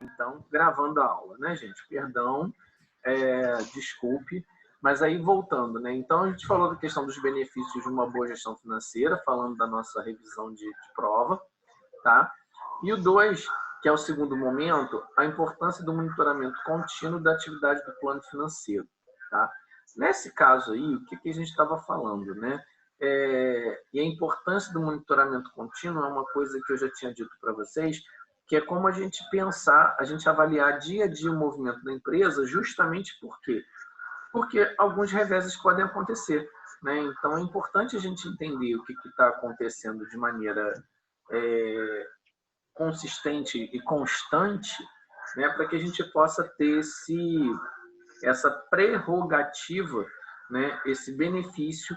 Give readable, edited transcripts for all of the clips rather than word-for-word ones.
Então, gravando a aula, né, gente? Perdão, desculpe. Mas aí, voltando, né? Então, a gente falou da questão dos benefícios de uma boa gestão financeira, falando da nossa revisão de prova, tá? E o 2, que é o segundo momento, a importância do monitoramento contínuo da atividade do plano financeiro, tá? Nesse caso aí, o que a gente estava falando, né? E a importância do monitoramento contínuo é uma coisa que eu já tinha dito para vocês, que é como a gente pensar, a gente avaliar dia a dia o movimento da empresa, justamente por quê? Porque alguns reveses podem acontecer, né? Então, é importante a gente entender o que está acontecendo de maneira consistente e constante, né? Para que a gente possa ter essa prerrogativa, né? Esse benefício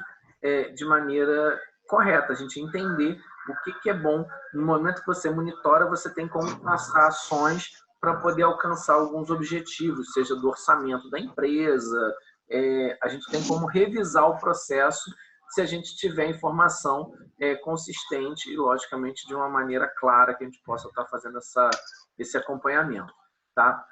de maneira correta, a gente entender o que é bom. No momento que você monitora, você tem como passar ações para poder alcançar alguns objetivos, seja do orçamento da empresa, a gente tem como revisar o processo se a gente tiver informação consistente e, logicamente, de uma maneira clara que a gente possa estar fazendo esse acompanhamento, tá?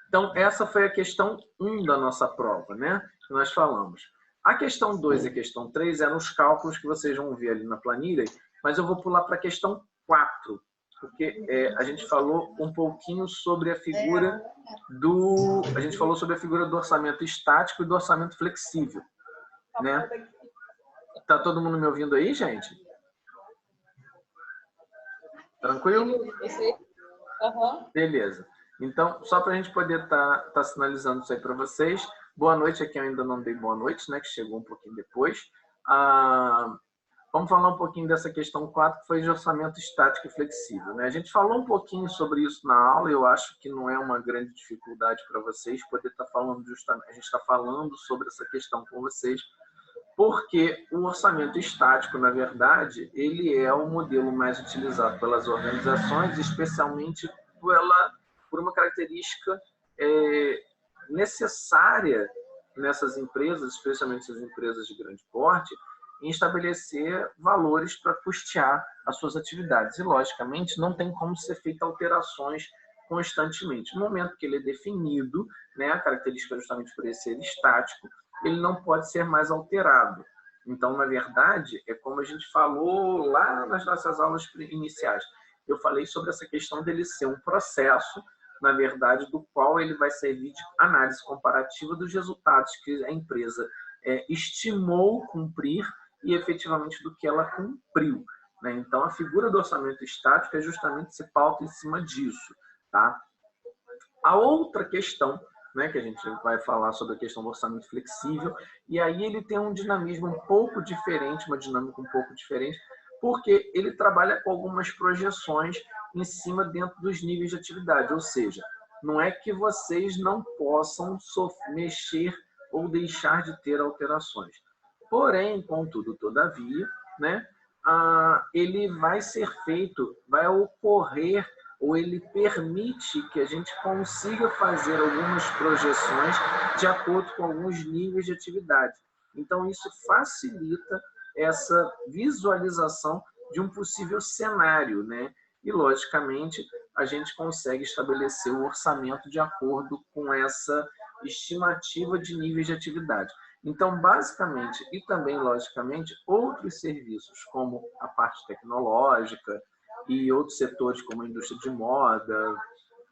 Então, essa foi a questão 1 da nossa prova, né? Que nós falamos. A questão 2 e a questão 3 eram os cálculos que vocês vão ver ali na planilha, mas eu vou pular para a questão 4, porque a gente falou um pouquinho sobre a figura a gente falou sobre a figura do orçamento estático e do orçamento flexível, né? Tá todo mundo me ouvindo aí, gente? Tranquilo? Beleza. Então, só para a gente poder tá sinalizando isso aí para vocês. Boa noite, aqui eu ainda não dei boa noite, né? Que chegou um pouquinho depois. Vamos falar um pouquinho dessa questão 4, que foi de orçamento estático e flexível, né? A gente falou um pouquinho sobre isso na aula, eu acho que não é uma grande dificuldade para vocês poder estar falando justamente, a gente está falando sobre essa questão com vocês, porque o orçamento estático, na verdade, ele é o modelo mais utilizado pelas organizações, especialmente por uma característica necessária nessas empresas, especialmente essas empresas de grande porte, em estabelecer valores para custear as suas atividades. E, logicamente, não tem como ser feita alterações constantemente. No momento que ele é definido, né, a característica justamente por ele ser estático, ele não pode ser mais alterado. Então, na verdade, é como a gente falou lá nas nossas aulas iniciais. Eu falei sobre essa questão dele ser um processo, na verdade, do qual ele vai servir de análise comparativa dos resultados que a empresa estimou cumprir e efetivamente do que ela cumpriu, né? Então, a figura do orçamento estático é justamente se pauta em cima disso, tá? A outra questão, né, que a gente vai falar sobre a questão do orçamento flexível, e aí ele tem um dinamismo um pouco diferente, uma dinâmica um pouco diferente, porque ele trabalha com algumas projeções em cima dentro dos níveis de atividade, ou seja, não é que vocês não possam mexer ou deixar de ter alterações. Porém, contudo, todavia, né, ele vai ser feito, vai ocorrer, ou ele permite que a gente consiga fazer algumas projeções de acordo com alguns níveis de atividade. Então, isso facilita essa visualização de um possível cenário, né? E, logicamente, a gente consegue estabelecer o orçamento de acordo com essa estimativa de níveis de atividade. Então, basicamente, e também, logicamente, outros serviços, como a parte tecnológica e outros setores, como a indústria de moda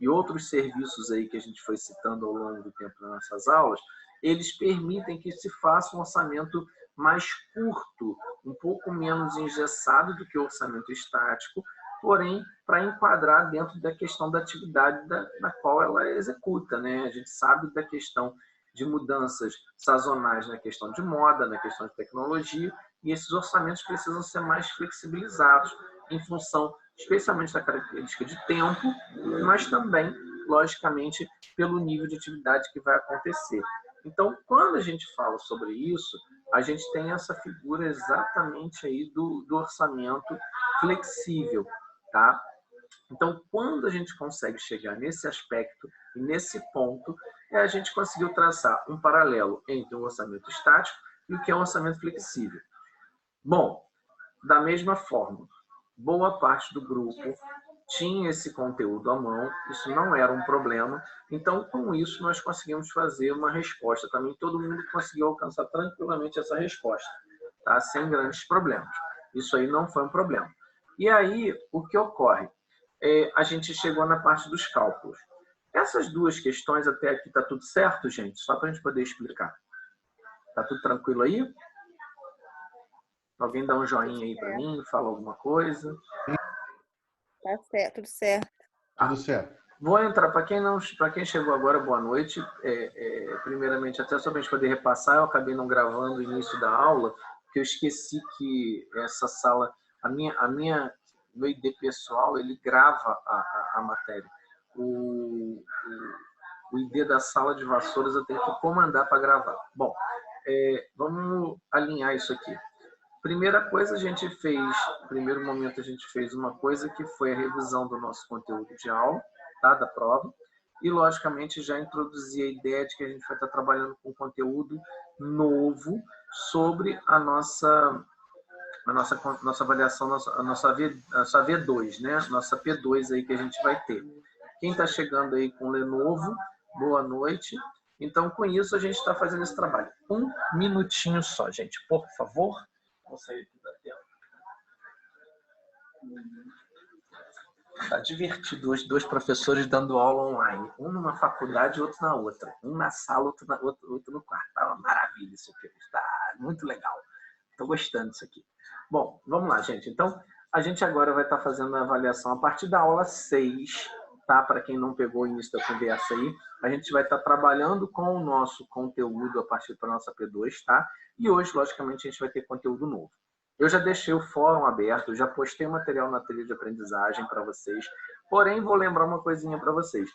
e outros serviços aí que a gente foi citando ao longo do tempo nas nossas aulas, eles permitem que se faça um orçamento mais curto, um pouco menos engessado do que o orçamento estático, porém, para enquadrar dentro da questão da atividade na qual ela executa, né? A gente sabe da questão de mudanças sazonais na questão de moda, na questão de tecnologia, e esses orçamentos precisam ser mais flexibilizados em função, especialmente da característica de tempo, mas também, logicamente, pelo nível de atividade que vai acontecer. Então, quando a gente fala sobre isso, a gente tem essa figura exatamente aí do orçamento flexível, tá? Então, quando a gente consegue chegar nesse aspecto e nesse ponto, a gente conseguiu traçar um paralelo entre o orçamento estático e o que é um orçamento flexível. Bom, da mesma forma, boa parte do grupo tinha esse conteúdo à mão, isso não era um problema. Então, com isso, nós conseguimos fazer uma resposta. Também todo mundo conseguiu alcançar tranquilamente essa resposta, tá? Sem grandes problemas. Isso aí não foi um problema. E aí, o que ocorre? A gente chegou na parte dos cálculos. Essas duas questões até aqui está tudo certo, gente? Só para a gente poder explicar. Tá tudo tranquilo aí? Alguém dá um joinha aí para mim, fala alguma coisa. Tá certo, tudo certo. Tudo certo. Vou entrar, para quem chegou agora, boa noite. Primeiramente, até só para a gente poder repassar, eu acabei não gravando o início da aula, porque eu esqueci que essa sala, meu ID pessoal, ele grava a matéria. O ID da sala de vassouras eu tenho que comandar para gravar. Bom, vamos alinhar isso aqui. Primeira coisa, primeiro momento a gente fez uma coisa que foi a revisão do nosso conteúdo de aula, tá? Da prova, e logicamente já introduzi a ideia de que a gente vai estar trabalhando com conteúdo novo sobre a nossa avaliação, a nossa V2, né? Nossa P2 aí que a gente vai ter. Quem está chegando aí com Lenovo, boa noite. Então, com isso, a gente está fazendo esse trabalho. Um minutinho só, gente, por favor. Vou sair aqui da tela. Está divertido os dois professores dando aula online. Um numa faculdade e outro na outra. Um na sala, outro no quarto. Está uma maravilha isso aqui. Está muito legal. Estou gostando disso aqui. Bom, vamos lá, gente. Então, a gente agora vai estar fazendo a avaliação a partir da aula 6, tá? Para quem não pegou o início da conversa aí, a gente vai estar trabalhando com o nosso conteúdo a partir da nossa P2, tá? E hoje, logicamente, a gente vai ter conteúdo novo. Eu já deixei o fórum aberto, já postei o material na trilha de aprendizagem para vocês, porém, vou lembrar uma coisinha para vocês.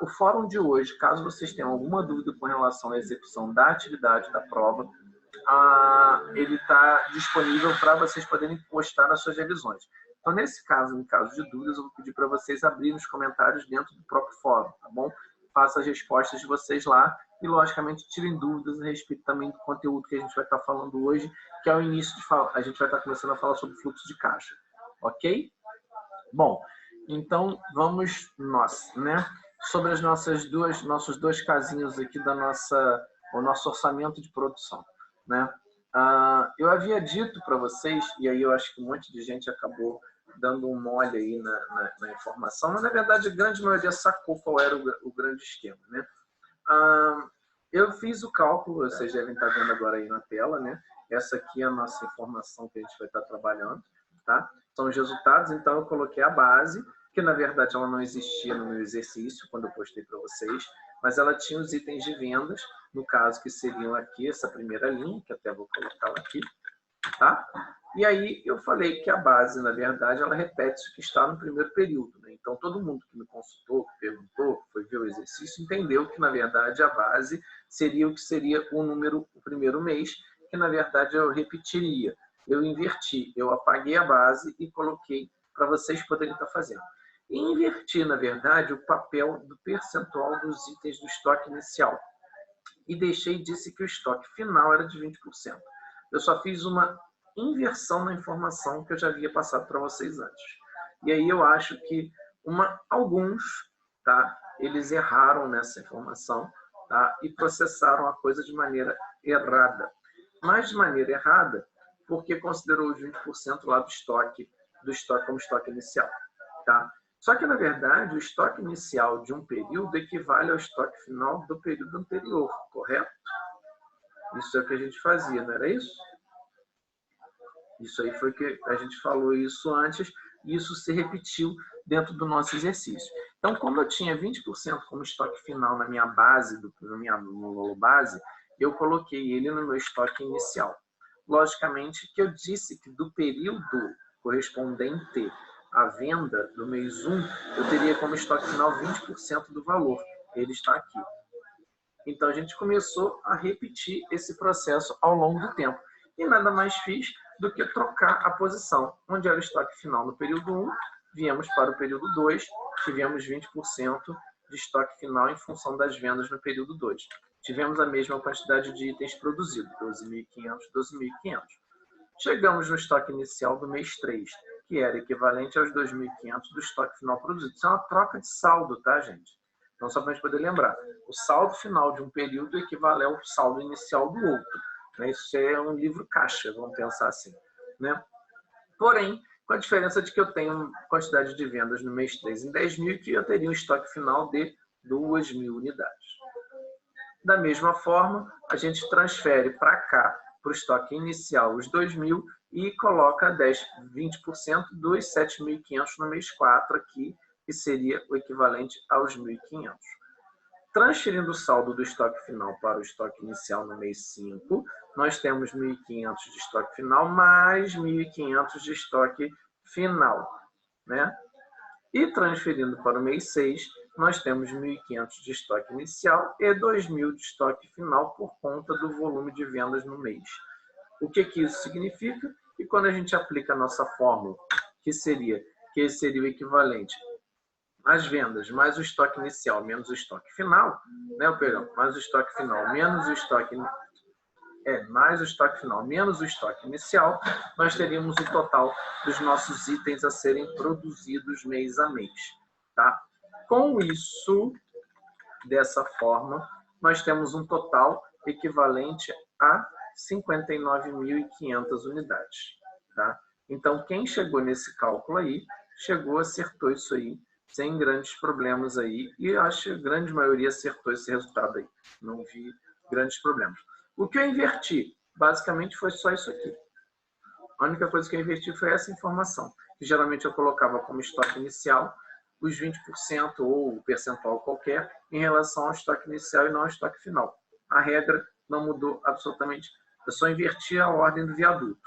O fórum de hoje, caso vocês tenham alguma dúvida com relação à execução da atividade da prova, ele está disponível para vocês poderem postar as suas revisões. Então, nesse caso, em caso de dúvidas, eu vou pedir para vocês abrirem os comentários dentro do próprio fórum, tá bom? Faça as respostas de vocês lá e, logicamente, tirem dúvidas a respeito também do conteúdo que a gente vai estar falando hoje, que é o início de fala. A gente vai estar começando a falar sobre fluxo de caixa, ok? Bom, então vamos nós, né? Sobre as nossos dois casinhos aqui o nosso orçamento de produção, né? Eu havia dito para vocês, e aí eu acho que um monte de gente acabou dando um mole aí na informação, mas na verdade a grande maioria sacou qual era o grande esquema, né? Eu fiz o cálculo, vocês devem estar vendo agora aí na tela, né? Essa aqui é a nossa informação que a gente vai estar trabalhando, tá? São os resultados, então eu coloquei a base, que na verdade ela não existia no meu exercício quando eu postei para vocês, mas ela tinha os itens de vendas, no caso que seriam aqui essa primeira linha, que até vou colocá-la aqui, tá? E aí eu falei que a base, na verdade, ela repete o que está no primeiro período, né? Então todo mundo que me consultou, que perguntou, que foi ver o exercício, entendeu que na verdade a base seria o que seria o primeiro mês, que na verdade eu repetiria. Eu inverti, eu apaguei a base e coloquei para vocês poderem estar fazendo. E inverti, na verdade, o papel do percentual dos itens do estoque inicial. E disse que o estoque final era de 20%. Eu só fiz uma inversão na informação que eu já havia passado para vocês antes. E aí eu acho que alguns, tá, eles erraram nessa informação, tá, e processaram a coisa de maneira errada. Mas de maneira errada, porque considerou os 20% lá do estoque como estoque inicial, tá? Só que, na verdade, o estoque inicial de um período equivale ao estoque final do período anterior, correto? Isso é o que a gente fazia, não era isso? Isso aí foi que a gente falou isso antes, e isso se repetiu dentro do nosso exercício. Então, como eu tinha 20% como estoque final na minha base, no base, eu coloquei ele no meu estoque inicial. Logicamente que eu disse que do período correspondente à venda do mês 1, eu teria como estoque final 20% do valor. Ele está aqui. Então, a gente começou a repetir esse processo ao longo do tempo. E nada mais fiz do que trocar a posição. Onde era o estoque final no período 1, viemos para o período 2, tivemos 20% de estoque final em função das vendas no período 2. Tivemos a mesma quantidade de itens produzidos, 12.500, 12.500. Chegamos no estoque inicial do mês 3, que era equivalente aos 2.500 do estoque final produzido. Isso é uma troca de saldo, tá, gente? Então, só para a gente poder lembrar, o saldo final de um período equivale ao saldo inicial do outro. Né? Isso é um livro caixa, vamos pensar assim. Né? Porém, com a diferença de que eu tenho quantidade de vendas no mês 3 em 10.000 e que eu teria um estoque final de 2.000 unidades. Da mesma forma, a gente transfere para cá, para o estoque inicial, os 2.000 e coloca 20% dos 7.500 no mês 4 aqui, que seria o equivalente aos 1.500. Transferindo o saldo do estoque final para o estoque inicial no mês 5, nós temos 1.500 de estoque final mais 1.500 de estoque final. Né? E transferindo para o mês 6, nós temos 1.500 de estoque inicial e 2.000 de estoque final por conta do volume de vendas no mês. O que isso significa? E quando a gente aplica a nossa fórmula, que seria o equivalente às vendas mais o estoque inicial menos o estoque final, né? Perdão, mais o estoque final menos o estoque mais o estoque final menos o estoque inicial, nós teríamos o total dos nossos itens a serem produzidos mês a mês. Tá? Com isso, dessa forma, nós temos um total equivalente a 59.500 unidades. Tá? Então, quem chegou nesse cálculo aí, acertou isso aí, sem grandes problemas aí, e acho que a grande maioria acertou esse resultado aí. Não vi grandes problemas. O que eu inverti, basicamente, foi só isso aqui. A única coisa que eu inverti foi essa informação, que geralmente eu colocava como estoque inicial os 20% ou o percentual qualquer em relação ao estoque inicial e não ao estoque final. A regra não mudou absolutamente, eu só inverti a ordem do viaduto.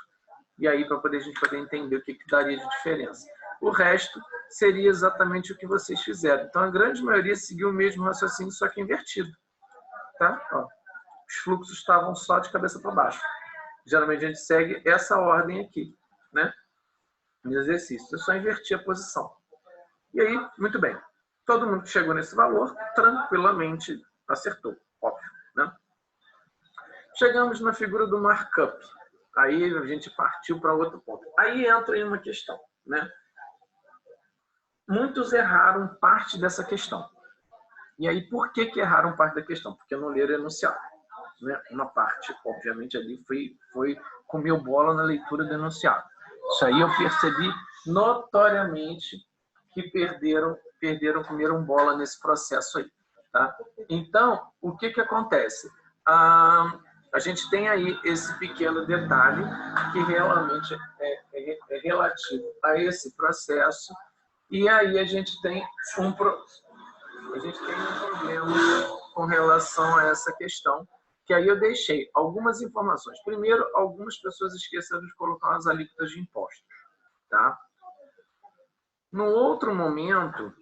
E aí, para a gente poder entender o que daria de diferença. O resto seria exatamente o que vocês fizeram. Então, a grande maioria seguiu o mesmo raciocínio, só que invertido. Tá? Ó. Os fluxos estavam só de cabeça para baixo. Geralmente a gente segue essa ordem aqui, né? No exercício. Eu só inverti a posição. E aí, muito bem. Todo mundo que chegou nesse valor, tranquilamente acertou, óbvio, né? Chegamos na figura do markup. Aí a gente partiu para outro ponto. Aí entra em uma questão, né? Muitos erraram parte dessa questão. E aí, por que erraram parte da questão? Porque não leram o enunciado. Né? Uma parte, obviamente, ali foi comeu bola na leitura do enunciado. Isso aí eu percebi notoriamente que comeram bola nesse processo aí. Tá? Então, o que acontece? A gente tem aí esse pequeno detalhe que realmente é relativo a esse processo, e aí a gente tem um problema com relação a essa questão, que aí eu deixei algumas informações. Primeiro, algumas pessoas esqueceram de colocar as alíquotas de impostos. Tá? No outro momento,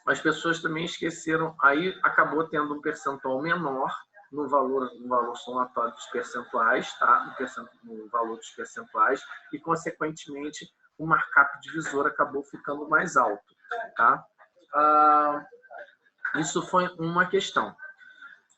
as pessoas também esqueceram, aí acabou tendo um percentual menor no valor somatório dos percentuais, tá? No valor dos percentuais, e, consequentemente, o markup divisor acabou ficando mais alto. Tá? Isso foi uma questão.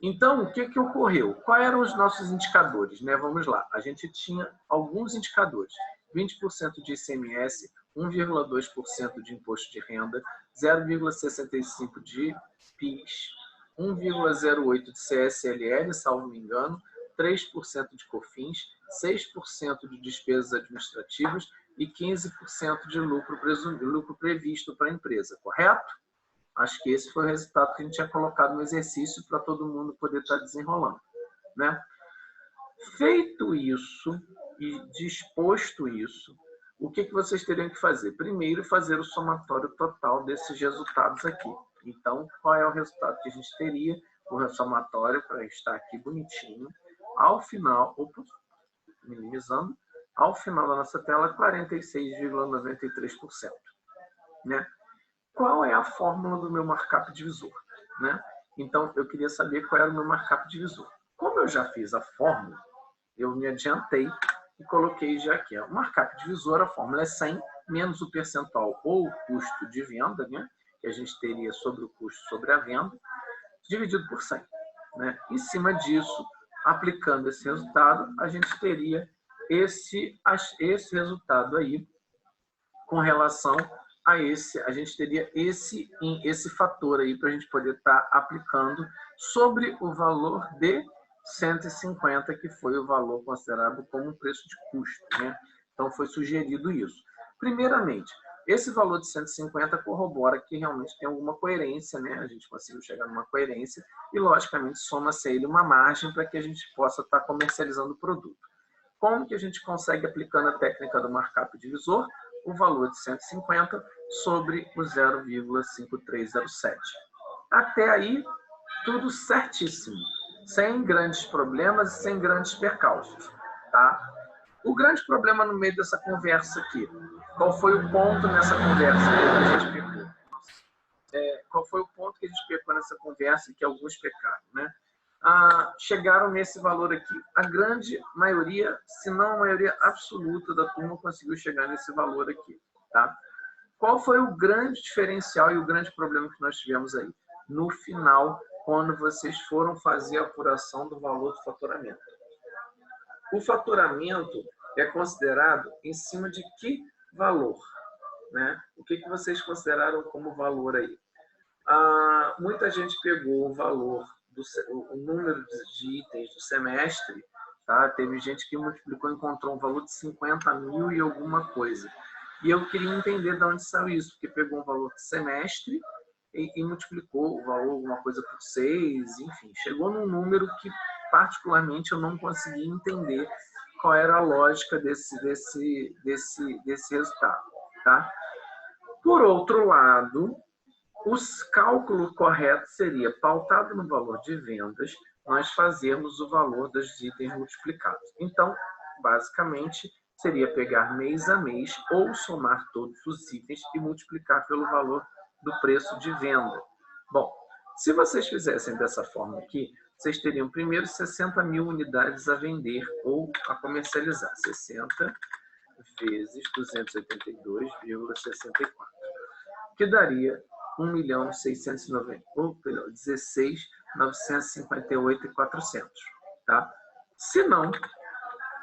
Então, o que ocorreu? Quais eram os nossos indicadores? Né? Vamos lá. A gente tinha alguns indicadores. 20% de ICMS, 1,2% de imposto de renda, 0,65% de PIS, 1,08% de CSLL, salvo me engano, 3% de COFINS, 6% de despesas administrativas e 15% de lucro previsto para a empresa, correto? Acho que esse foi o resultado que a gente tinha colocado no exercício para todo mundo poder estar desenrolando. Né? Feito isso e disposto isso, o que vocês teriam que fazer? Primeiro, fazer o somatório total desses resultados aqui. Então, qual é o resultado que a gente teria? O somatório, para estar aqui bonitinho, ao final, minimizando, ao final da nossa tela, 46,93%. Né? Qual é a fórmula do meu markup divisor? Né? Então, eu queria saber qual era o meu markup divisor. Como eu já fiz a fórmula, eu me adiantei e coloquei já aqui. O markup divisor, a fórmula é 100 menos o percentual ou o custo de venda, né? Que a gente teria sobre o custo sobre a venda, dividido por 100. Né? Em cima disso, aplicando esse resultado, a gente teria esse resultado aí, com relação a esse, a gente teria esse fator aí para a gente poder estar aplicando sobre o valor de 150, que foi o valor considerado como um preço de custo, né? Então, foi sugerido isso. Primeiramente, esse valor de 150 corrobora que realmente tem alguma coerência, né? A gente conseguiu chegar numa coerência e, logicamente, soma-se a ele uma margem para que a gente possa estar comercializando o produto. Como que a gente consegue, aplicando a técnica do markup divisor, o valor de 150 sobre o 0,5307? Até aí, tudo certíssimo, sem grandes problemas e sem grandes percalços, tá? O grande problema no meio dessa conversa aqui, qual foi o ponto nessa conversa que a gente pecou? Qual foi o ponto que a gente pecou nessa conversa e que alguns pecaram, né? Chegaram nesse valor aqui. A grande maioria, se não a maioria absoluta da turma, conseguiu chegar nesse valor aqui, tá? Qual foi o grande diferencial e o grande problema que nós tivemos aí? No final, quando vocês foram fazer a apuração do valor do faturamento. O faturamento é considerado em cima de que valor, né? O que vocês consideraram como valor aí? Muita gente pegou o valor, o número de itens do semestre, tá? Teve gente que multiplicou e encontrou um valor de 50 mil e alguma coisa. E eu queria entender de onde saiu isso, porque pegou um valor de semestre e multiplicou o valor, alguma coisa por 6, enfim. Chegou num número que, particularmente, eu não consegui entender qual era a lógica desse resultado, tá? Por outro lado, o cálculo correto seria, pautado no valor de vendas, nós fazermos o valor dos itens multiplicados. Então, basicamente, seria pegar mês a mês ou somar todos os itens e multiplicar pelo valor do preço de venda. Bom, se vocês fizessem dessa forma aqui, vocês teriam primeiro 60 mil unidades a vender ou a comercializar. 60 vezes 282,64, que daria 1.690.016.958.400, tá? Se não,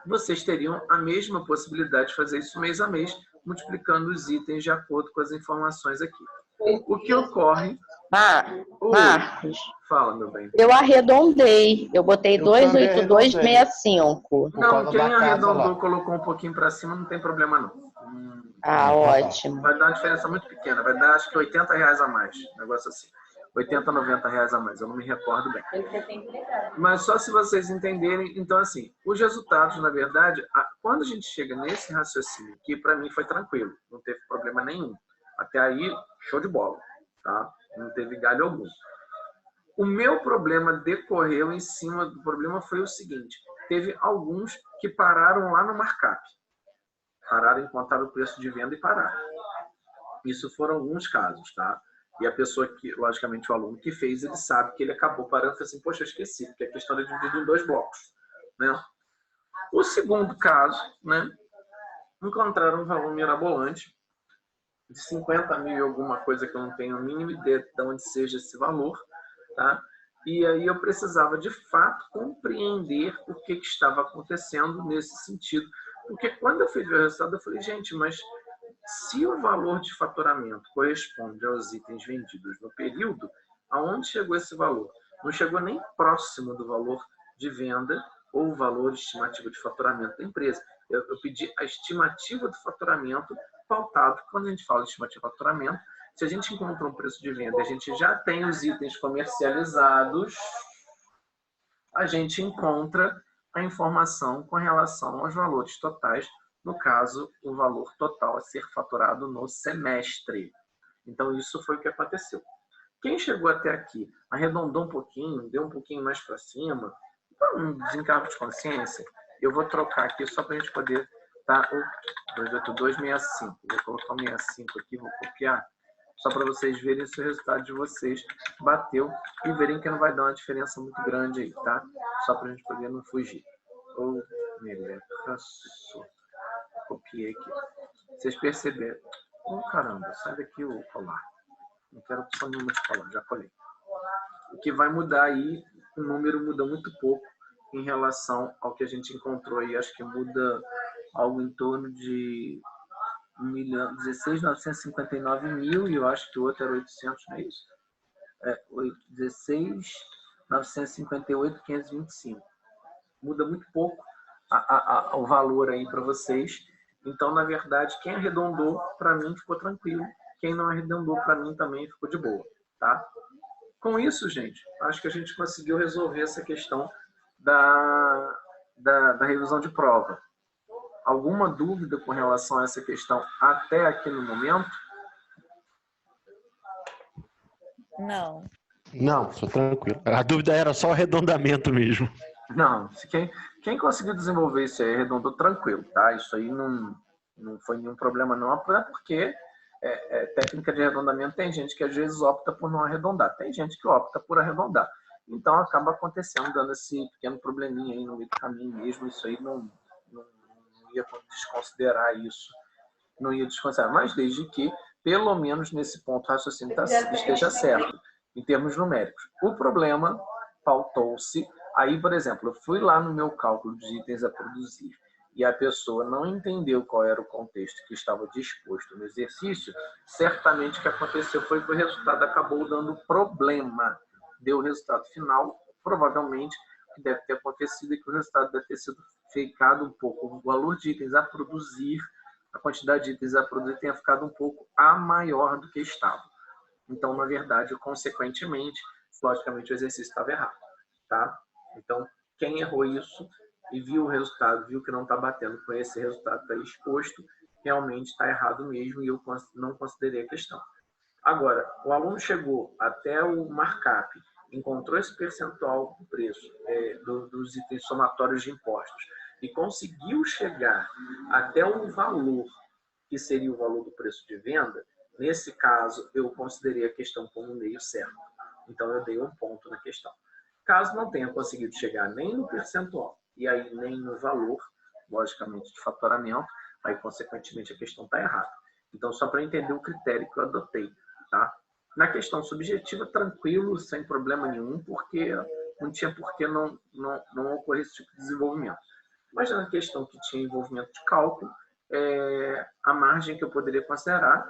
vocês teriam a mesma possibilidade de fazer isso mês a mês, multiplicando os itens de acordo com as informações aqui. O que ocorre... Marcos, fala, meu bem. eu arredondei. Eu botei 282,65. Não, quem arredondou, colocou um pouquinho para cima, não tem problema não. Ótimo. Vai dar uma diferença muito pequena, vai dar acho que R$80 a mais, negócio assim. 80, R$90 a mais, eu não me recordo bem. Mas só se vocês entenderem, então assim, os resultados, na verdade, quando a gente chega nesse raciocínio aqui, para mim foi tranquilo, não teve problema nenhum. Até aí, show de bola, tá? Não teve galho algum. O meu problema decorreu em cima do problema foi o seguinte, teve alguns que pararam lá no markup. Pararam em contar o preço de venda e pararam. Isso foram alguns casos, tá? E a pessoa que, logicamente, o aluno que fez, ele sabe que ele acabou parando e falou assim, poxa, eu esqueci, porque a questão é dividida em 2 blocos, né? O segundo caso, né? Encontraram um valor mirabolante de 50 mil e alguma coisa que eu não tenho a mínima ideia de onde seja esse valor, tá? E aí eu precisava, de fato, compreender o que estava acontecendo nesse sentido. Porque quando eu fui ver o resultado, eu falei, gente, mas se o valor de faturamento corresponde aos itens vendidos no período, aonde chegou esse valor? Não chegou nem próximo do valor de venda ou o valor estimativo de faturamento da empresa. Eu pedi a estimativa do faturamento pautado. Quando a gente fala de estimativa de faturamento, se a gente encontra um preço de venda e a gente já tem os itens comercializados, a gente encontra a informação com relação aos valores totais, no caso, o valor total a ser faturado no semestre. Então, isso foi o que aconteceu. Quem chegou até aqui, arredondou um pouquinho, deu um pouquinho mais para cima, um desencargo de consciência, eu vou trocar aqui só para a gente poder... Tá? 282,65. Vou colocar o 65 aqui, vou copiar, só para vocês verem se o resultado de vocês bateu e verem que não vai dar uma diferença muito grande aí, tá? Só para a gente poder não fugir. Ou copiei aqui. Vocês perceberam? Caramba, sai daqui o colar. Não quero só número de colar, já colei. O que vai mudar aí, o número muda muito pouco em relação ao que a gente encontrou aí. Acho que muda algo em torno de 16.959 mil, e eu acho que o outro era 800, não é isso? 16.958.525. Muda muito pouco o valor aí para vocês. Então, na verdade, quem arredondou, para mim, ficou tranquilo. Quem não arredondou, para mim, também ficou de boa, tá? Com isso, gente, acho que a gente conseguiu resolver essa questão da revisão de prova. Alguma dúvida com relação a essa questão até aqui no momento? Não. Não, sou tranquilo. A dúvida era só o arredondamento mesmo. Não, quem conseguiu desenvolver isso aí arredondou tranquilo, tá? Isso aí não foi nenhum problema não, até porque técnica de arredondamento tem gente que às vezes opta por não arredondar, tem gente que opta por arredondar. Então acaba acontecendo, dando esse pequeno probleminha aí no meio do caminho mesmo, isso aí não ia desconsiderar isso, não ia desconsiderar, mas desde que, pelo menos nesse ponto, o raciocínio esteja certo, em termos numéricos. O problema pautou-se, aí, por exemplo, eu fui lá no meu cálculo de itens a produzir e a pessoa não entendeu qual era o contexto que estava disposto no exercício, certamente o que aconteceu foi que o resultado acabou dando problema. Deu o resultado final, provavelmente o que deve ter acontecido é que o resultado deve ter sido ficado um pouco, o valor de itens a produzir, a quantidade de itens a produzir tenha ficado um pouco a maior do que estava. Então, na verdade, consequentemente, logicamente o exercício estava errado, tá? Então, quem errou isso e viu o resultado, viu que não está batendo com esse resultado que está exposto, realmente está errado mesmo e eu não considerei a questão. Agora, o aluno chegou até o markup, encontrou esse percentual do preço dos itens somatórios de impostos e conseguiu chegar até um valor que seria o valor do preço de venda. Nesse caso, eu considerei a questão como meio certo. Então, eu dei um ponto na questão. Caso não tenha conseguido chegar nem no percentual e aí nem no valor, logicamente, de faturamento, aí, consequentemente, a questão está errada. Então, só para entender o critério que eu adotei, tá? Na questão subjetiva, tranquilo, sem problema nenhum, porque não tinha por que não ocorrer esse tipo de desenvolvimento. Mas na questão que tinha envolvimento de cálculo, a margem que eu poderia considerar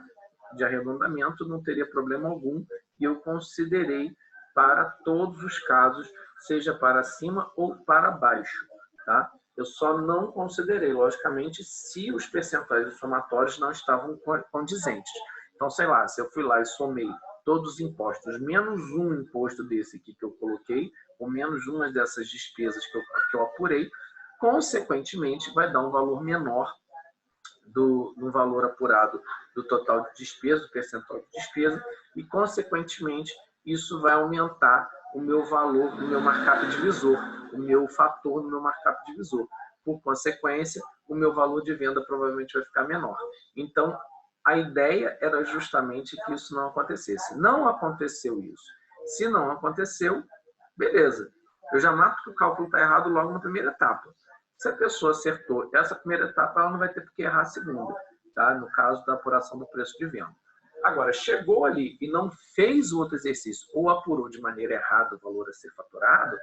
de arredondamento não teria problema algum e eu considerei para todos os casos, seja para cima ou para baixo, tá? Eu só não considerei, logicamente, se os percentuais somatórios não estavam condizentes. Então, sei lá, se eu fui lá e somei todos os impostos, menos um imposto desse aqui que eu coloquei, ou menos uma dessas despesas que eu apurei, consequentemente, vai dar um valor menor no valor apurado do total de despesa, do percentual de despesa, e, consequentemente, isso vai aumentar o meu valor, o meu markup divisor, o meu fator no meu markup divisor. Por consequência, o meu valor de venda provavelmente vai ficar menor. Então, a ideia era justamente que isso não acontecesse. Não aconteceu isso. Se não aconteceu, beleza. Eu já mato que o cálculo está errado logo na primeira etapa. Se a pessoa acertou essa primeira etapa, ela não vai ter por que errar a segunda, tá? No caso da apuração do preço de venda. Agora, chegou ali e não fez o outro exercício ou apurou de maneira errada o valor a ser faturado,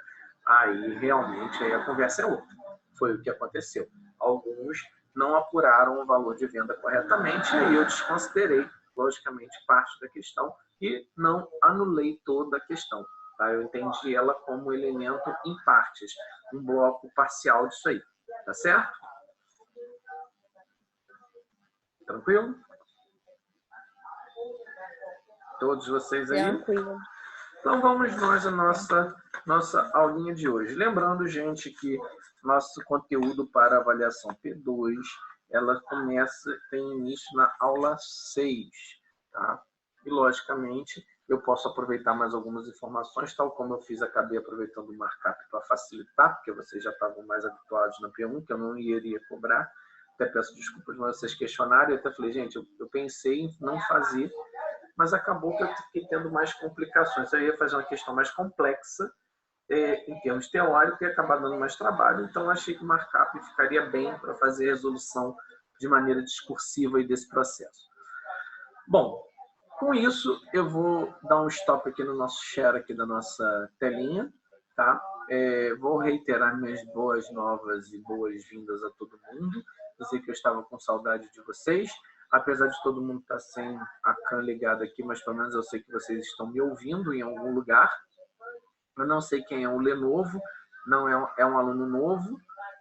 aí realmente aí a conversa é outra. Foi o que aconteceu. Alguns não apuraram o valor de venda corretamente, e aí eu desconsiderei, logicamente, parte da questão e não anulei toda a questão. Tá? Eu entendi ela como elemento em partes, um bloco parcial disso aí. Tá certo? Tranquilo? Todos vocês aí? Tranquilo. Então vamos nós à nossa aulinha de hoje. Lembrando, gente, que nosso conteúdo para avaliação P2, ela tem início na aula 6, tá? E, logicamente, eu posso aproveitar mais algumas informações, tal como eu fiz, acabei aproveitando o markup para facilitar, porque vocês já estavam mais habituados na P1, que eu não iria cobrar. Até peço desculpas, mas vocês questionaram, eu até falei, gente, eu pensei em não fazer, mas acabou que eu fiquei tendo mais complicações. Eu ia fazer uma questão mais complexa, em termos teóricos, e acabar dando mais trabalho, então achei que o markup ficaria bem para fazer a resolução de maneira discursiva desse processo. Bom, com isso, eu vou dar um stop aqui no nosso share aqui da nossa telinha, tá? Vou reiterar minhas boas novas e boas-vindas a todo mundo. Eu sei que eu estava com saudade de vocês. apesar de todo mundo estar sem a cam ligada aqui, mas pelo menos eu sei que vocês estão me ouvindo em algum lugar. Eu não sei quem é o Lenovo, não é um aluno novo,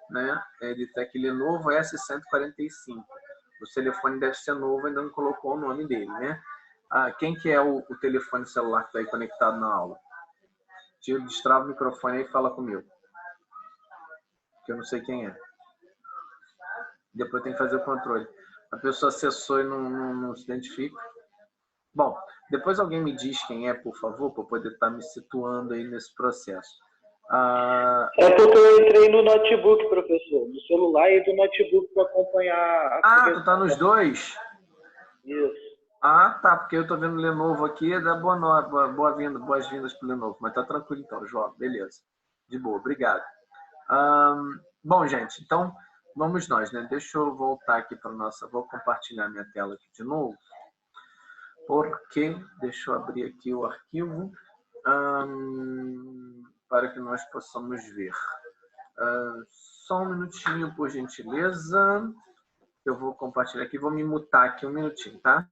né? Ele está aqui, Lenovo S145. O telefone deve ser novo, ainda não colocou o nome dele, né? Quem que é o telefone celular que está aí conectado na aula? Destrava o microfone aí e fala comigo. Que eu não sei quem é. Depois tem que fazer o controle. A pessoa acessou e não se identifica. Bom, depois alguém me diz quem é, por favor, para eu poder estar me situando aí nesse processo. É porque eu entrei no notebook, professor. No celular e do notebook para acompanhar a tu tá nos dois? Isso. Tá, porque eu tô vendo o Lenovo aqui, dá boas-vindas pro Lenovo, mas tá tranquilo então, João, beleza. De boa, obrigado. Bom, gente, então vamos nós, né? Deixa eu voltar aqui para nossa... Vou compartilhar minha tela aqui de novo, porque... Deixa eu abrir aqui o arquivo para que nós possamos ver. Só um minutinho, por gentileza. Eu vou compartilhar aqui, vou me mutar aqui um minutinho, tá?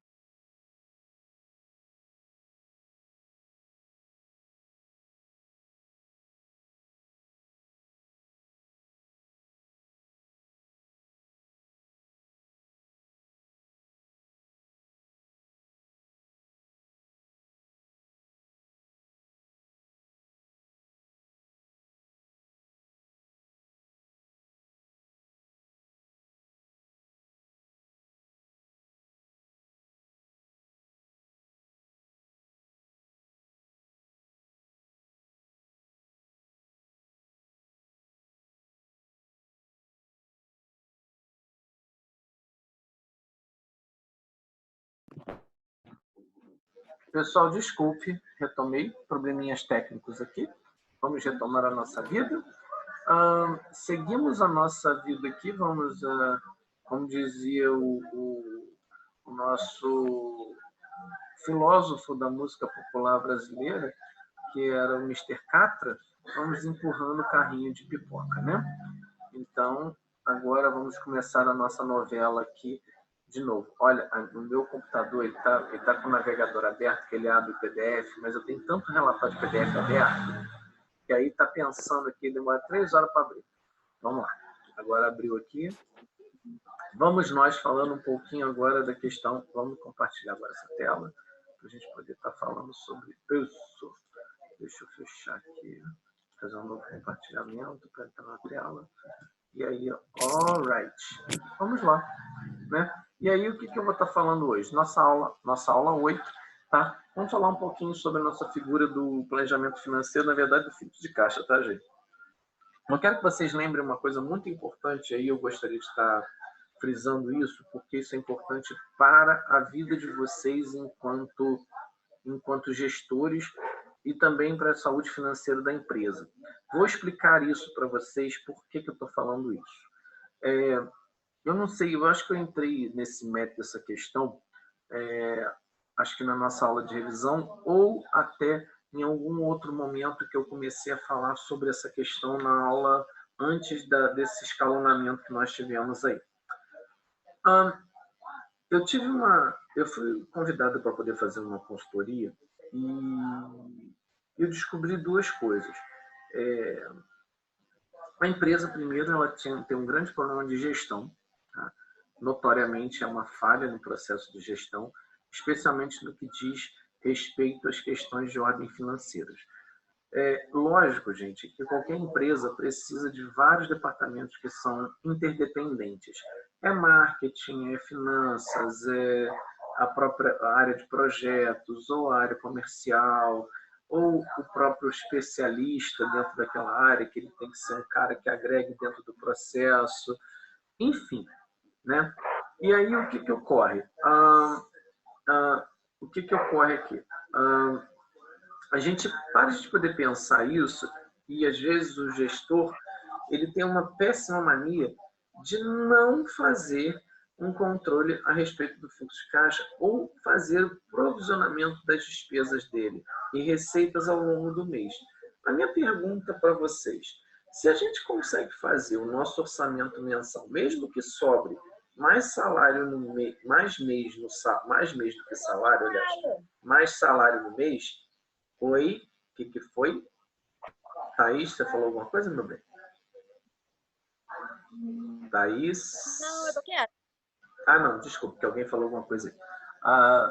Pessoal, desculpe, retomei, probleminhas técnicos aqui. Vamos retomar a nossa vida. Seguimos a nossa vida aqui, vamos, como dizia o nosso filósofo da música popular brasileira, que era o Mr. Catra, vamos empurrando o carrinho de pipoca, né? Então, agora vamos começar a nossa novela aqui de novo. Olha, o meu computador ele tá com o navegador aberto, que ele abre o PDF, mas eu tenho tanto relatório de PDF aberto, que aí está pensando aqui, demora 3 horas para abrir. Vamos lá. Agora abriu aqui. Vamos nós falando um pouquinho agora da questão. Vamos compartilhar agora essa tela, para a gente poder estar falando sobre isso. Deixa eu fechar aqui. Fazer um novo compartilhamento para entrar na tela. E aí, alright. Vamos lá. Né? E aí, o que eu vou estar falando hoje? Nossa aula 8, tá? Vamos falar um pouquinho sobre a nossa figura do planejamento financeiro, na verdade, do fluxo de caixa, tá, gente? Eu quero que vocês lembrem uma coisa muito importante aí, eu gostaria de estar frisando isso, porque isso é importante para a vida de vocês enquanto gestores e também para a saúde financeira da empresa. Vou explicar isso para vocês, por que eu estou falando isso. Eu não sei, eu acho que eu entrei nesse método, essa questão, acho que na nossa aula de revisão, ou até em algum outro momento que eu comecei a falar sobre essa questão na aula antes desse escalonamento que nós tivemos aí. Eu fui convidado para poder fazer uma consultoria e eu descobri 2 coisas. A empresa, primeiro, ela tem um grande problema de gestão. Tá? Notoriamente, é uma falha no processo de gestão, especialmente no que diz respeito às questões de ordem financeiras. Lógico, gente, que qualquer empresa precisa de vários departamentos que são interdependentes. É marketing, é finanças, é a própria área de projetos, ou a área comercial, ou o próprio especialista dentro daquela área, que ele tem que ser um cara que agregue dentro do processo, enfim, né? E aí o que ocorre? O que ocorre aqui? A gente para de poder pensar isso e às vezes o gestor ele tem uma péssima mania de não fazer um controle a respeito do fluxo de caixa ou fazer o provisionamento das despesas dele e receitas ao longo do mês. A minha pergunta para vocês, se a gente consegue fazer o nosso orçamento mensal, mesmo que sobre mais salário no mês, mais mês do que salário, aliás, mais salário no mês. Oi, o que foi? Thaís, você falou alguma coisa, meu bem? Thaís? Não, eu tô quieta. Ah, não, desculpa, que alguém falou alguma coisa aí.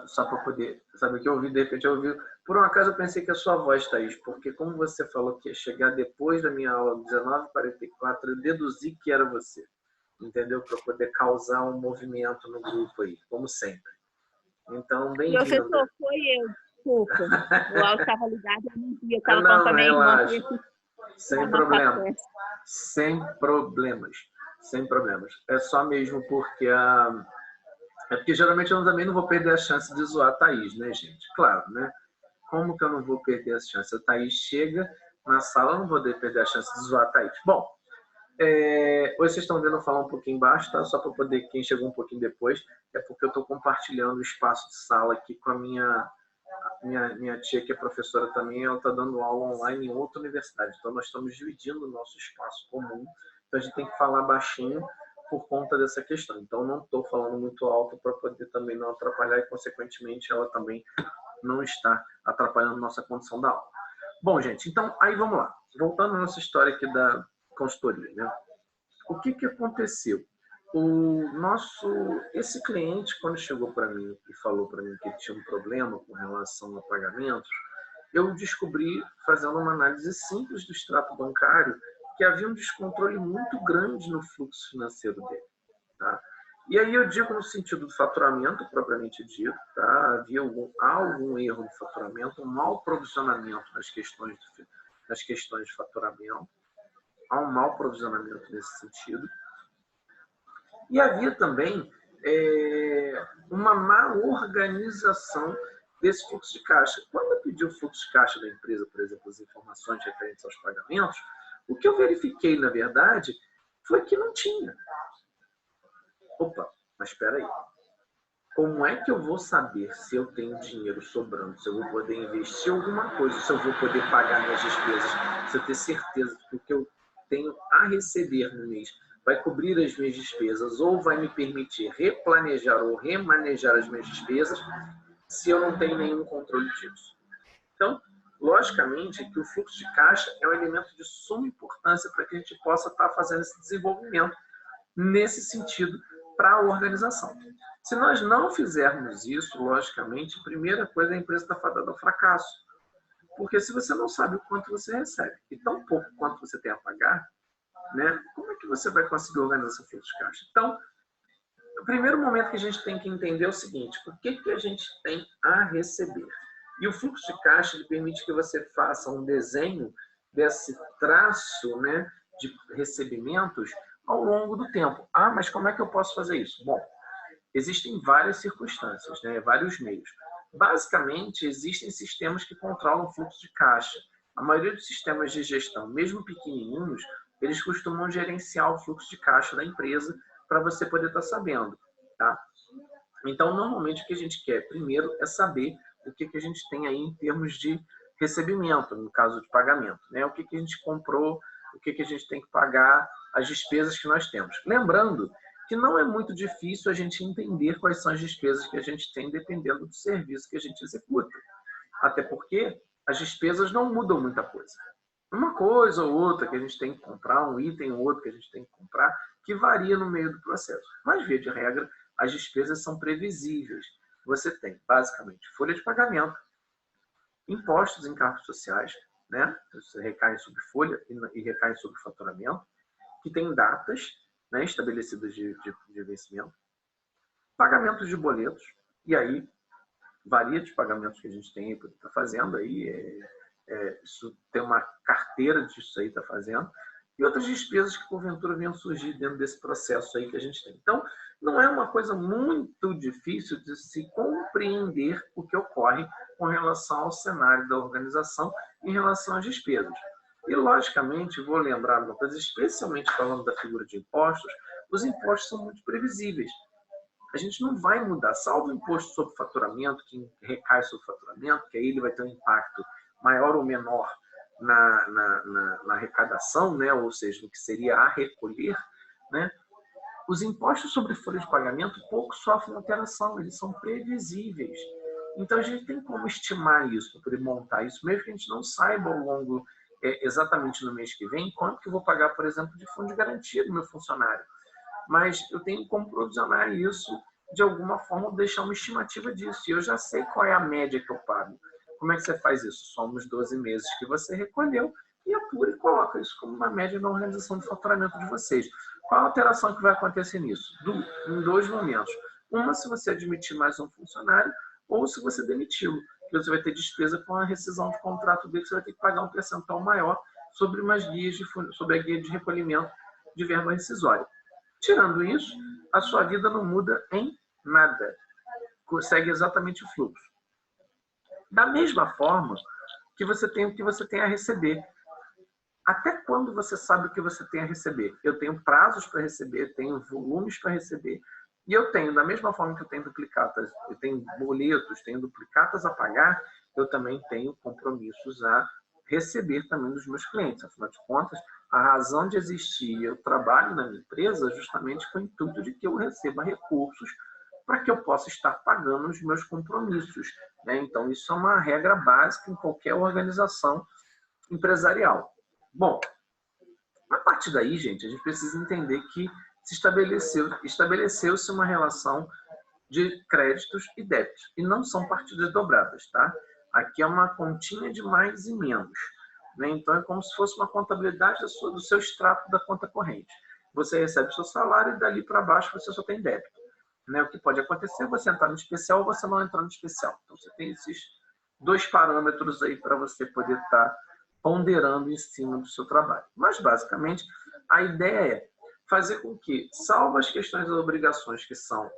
Só para poder saber o que eu ouvi, de repente eu ouvi. Por um acaso eu pensei que a sua voz, Thaís, porque como você falou que ia chegar depois da minha aula 19h44, eu deduzi que era você, entendeu? Para poder causar um movimento no grupo aí, como sempre. Então, bem-vinda. Professor, foi eu, desculpa. O áudio estava ligado, eu não vi, eu estava Não, falando com a minha irmã. relaxa. Sem problema. Sem problemas. Sem problemas. É só mesmo porque É porque geralmente eu também não vou perder a chance de zoar a Thaís, né, gente? Claro, né? Como que eu não vou perder a chance? A Thaís chega na sala, eu não vou perder a chance de zoar a Thaís. Bom, hoje vocês estão vendo eu falar um pouquinho baixo, tá? Só para poder, quem chegou um pouquinho depois, é porque eu estou compartilhando o espaço de sala aqui com a minha tia, que é professora também, ela está dando aula online em outra universidade. Então, nós estamos dividindo o nosso espaço comum. Então, a gente tem que falar baixinho por conta dessa questão. Então, não estou falando muito alto para poder também não atrapalhar e, consequentemente, ela também não está atrapalhando nossa condição da aula. Bom, gente, então, aí vamos lá. Voltando à nossa história aqui da consultoria, né? O que aconteceu? Esse cliente, quando chegou para mim e falou para mim que ele tinha um problema com relação a pagamentos, eu descobri, fazendo uma análise simples do extrato bancário, que havia um descontrole muito grande no fluxo financeiro dele. Tá? E aí eu digo no sentido do faturamento, propriamente dito, tá? Havia algum erro no faturamento, um mau provisionamento nas questões de faturamento, há um mau provisionamento nesse sentido. E havia também uma má organização desse fluxo de caixa. Quando eu pedi o fluxo de caixa da empresa, por exemplo, as informações referentes aos pagamentos, o que eu verifiquei, na verdade, foi que não tinha. Opa, mas espera aí. Como é que eu vou saber se eu tenho dinheiro sobrando, se eu vou poder investir em alguma coisa, se eu vou poder pagar minhas despesas, se eu ter certeza que o que eu tenho a receber no mês vai cobrir as minhas despesas ou vai me permitir replanejar ou remanejar as minhas despesas, se eu não tenho nenhum controle disso? Então, logicamente que o fluxo de caixa é um elemento de suma importância para que a gente possa estar fazendo esse desenvolvimento nesse sentido para a organização. Se nós não fizermos isso, logicamente, a primeira coisa, a empresa está fadada ao fracasso. Porque se você não sabe o quanto você recebe e tão pouco quanto você tem a pagar, né, como é que você vai conseguir organizar esse fluxo de caixa? Então, o primeiro momento que a gente tem que entender é o seguinte: o que a gente tem a receber? E o fluxo de caixa ele permite que você faça um desenho desse traço, né, de recebimentos ao longo do tempo. Mas como é que eu posso fazer isso? Bom, existem várias circunstâncias, né, vários meios. Basicamente, existem sistemas que controlam o fluxo de caixa. A maioria dos sistemas de gestão, mesmo pequenininhos, eles costumam gerenciar o fluxo de caixa da empresa para você poder estar sabendo. Tá? Então, normalmente, o que a gente quer primeiro é saber o que a gente tem aí em termos de recebimento, no caso de pagamento. Né? O que a gente comprou, o que a gente tem que pagar, as despesas que nós temos. Lembrando que não é muito difícil a gente entender quais são as despesas que a gente tem dependendo do serviço que a gente executa. Até porque as despesas não mudam muita coisa. Uma coisa ou outra que a gente tem que comprar, um item ou outro que a gente tem que comprar, que varia no meio do processo. Mas, via de regra, as despesas são previsíveis. Você tem, basicamente, folha de pagamento, impostos em cargos sociais, né? Isso recaem sobre folha e recaem sobre faturamento, que tem datas, né, estabelecidas de vencimento, pagamentos de boletos, e aí varia de pagamentos que a gente tem para estar fazendo, aí isso tem uma carteira disso aí está fazendo, e outras despesas que porventura venham surgir dentro desse processo aí que a gente tem. Então, não é uma coisa muito difícil de se compreender o que ocorre com relação ao cenário da organização em relação às despesas. E, logicamente, vou lembrar uma coisa, especialmente falando da figura de impostos, os impostos são muito previsíveis. A gente não vai mudar, salvo o imposto sobre faturamento, que recai sobre faturamento, que aí ele vai ter um impacto maior ou menor na arrecadação, né? Ou seja, no que seria a recolher, né? Os impostos sobre folha de pagamento pouco sofrem alteração, eles são previsíveis. Então, a gente tem como estimar isso, para poder montar isso, mesmo que a gente não saiba ao longo, exatamente no mês que vem, quanto que eu vou pagar, por exemplo, de fundo de garantia do meu funcionário. Mas eu tenho como provisionar isso, de alguma forma, deixar uma estimativa disso. E eu já sei qual é a média que eu pago. Como é que você faz isso? Soma os 12 meses que você recolheu e apura e coloca isso como uma média na organização de faturamento de vocês. Qual a alteração que vai acontecer nisso? Em 2 momentos. Uma, se você admitir mais um funcionário, ou se você demitiu, que você vai ter despesa com a rescisão de contrato dele, você vai ter que pagar um percentual maior sobre sobre a guia de recolhimento de verba rescisória. Tirando isso, a sua vida não muda em nada. Segue exatamente o fluxo. Da mesma forma que você tem o que você tem a receber. Até quando você sabe o que você tem a receber? Eu tenho prazos para receber, tenho volumes para receber. E eu tenho, da mesma forma que eu tenho duplicatas, eu tenho boletos, tenho duplicatas a pagar, eu também tenho compromissos a receber também dos meus clientes. Afinal de contas, a razão de existir eu trabalho na minha empresa justamente com o intuito de que eu receba recursos para que eu possa estar pagando os meus compromissos. Né? Então, isso é uma regra básica em qualquer organização empresarial. Bom, a partir daí, gente, a gente precisa entender que se estabeleceu-se uma relação de créditos e débitos. E não são partidas dobradas, tá? Aqui é uma continha de mais e menos. Né? Então, é como se fosse uma contabilidade do seu extrato da conta corrente. Você recebe o seu salário e dali para baixo você só tem débito. Né? O que pode acontecer é você entrar no especial ou você não entrar no especial. Então, você tem esses 2 parâmetros aí para você poder estar ponderando em cima do seu trabalho. Mas, basicamente, a ideia é fazer com que, salvo as questões das obrigações, que são